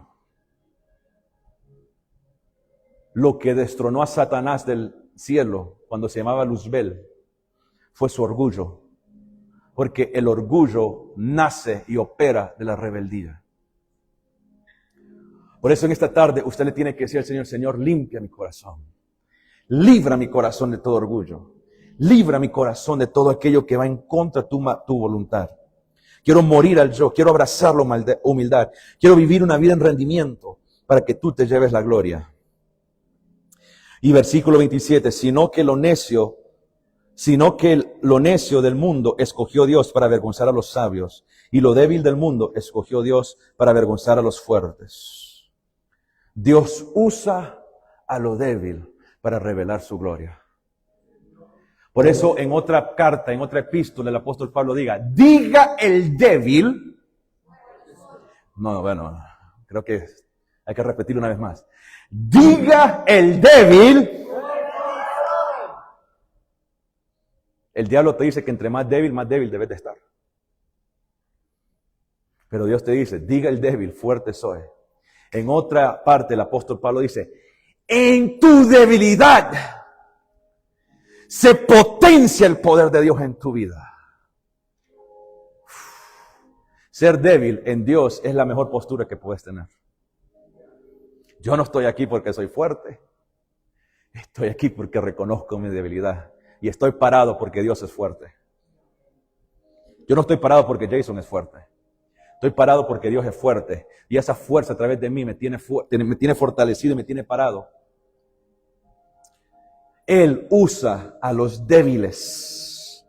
Lo que destronó a Satanás del cielo cuando se llamaba Luzbel fue su orgullo. Porque el orgullo nace y opera de la rebeldía. Por eso en esta tarde usted le tiene que decir al Señor, Señor, limpia mi corazón. Libra mi corazón de todo orgullo. Libra mi corazón de todo aquello que va en contra de tu voluntad. Quiero morir al yo, quiero abrazar la humildad, quiero vivir una vida en rendimiento para que tú te lleves la gloria. Y versículo 27, sino que lo necio del mundo escogió Dios para avergonzar a los sabios, y lo débil del mundo escogió Dios para avergonzar a los fuertes. Dios usa a lo débil para revelar su gloria. Por eso en otra carta, en otra epístola, el apóstol Pablo diga el débil. No, bueno, creo que hay que repetirlo una vez más. Diga el débil. El diablo te dice que entre más débil debes de estar. Pero Dios te dice, diga el débil, fuerte soy. En otra parte el apóstol Pablo dice, en tu debilidad se potencia el poder de Dios en tu vida. Ser débil en Dios es la mejor postura que puedes tener. Yo no estoy aquí porque soy fuerte. Estoy aquí porque reconozco mi debilidad. Y estoy parado porque Dios es fuerte. Yo no estoy parado porque Jason es fuerte. Estoy parado porque Dios es fuerte. Y esa fuerza a través de mí me tiene fortalecido y me tiene parado. Él usa a los débiles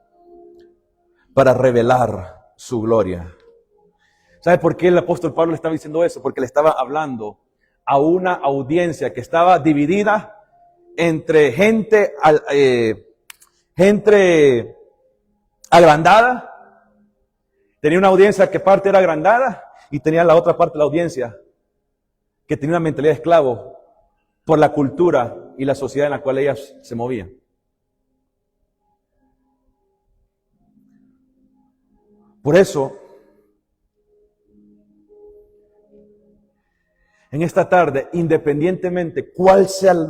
para revelar su gloria. ¿Sabe por qué el apóstol Pablo le estaba diciendo eso? Porque le estaba hablando a una audiencia que estaba dividida entre gente agrandada. Tenía una audiencia que parte era agrandada y tenía la otra parte de la audiencia que tenía una mentalidad de esclavo por la cultura y la sociedad en la cual ellas se movían. Por eso, en esta tarde, independientemente cuál sea el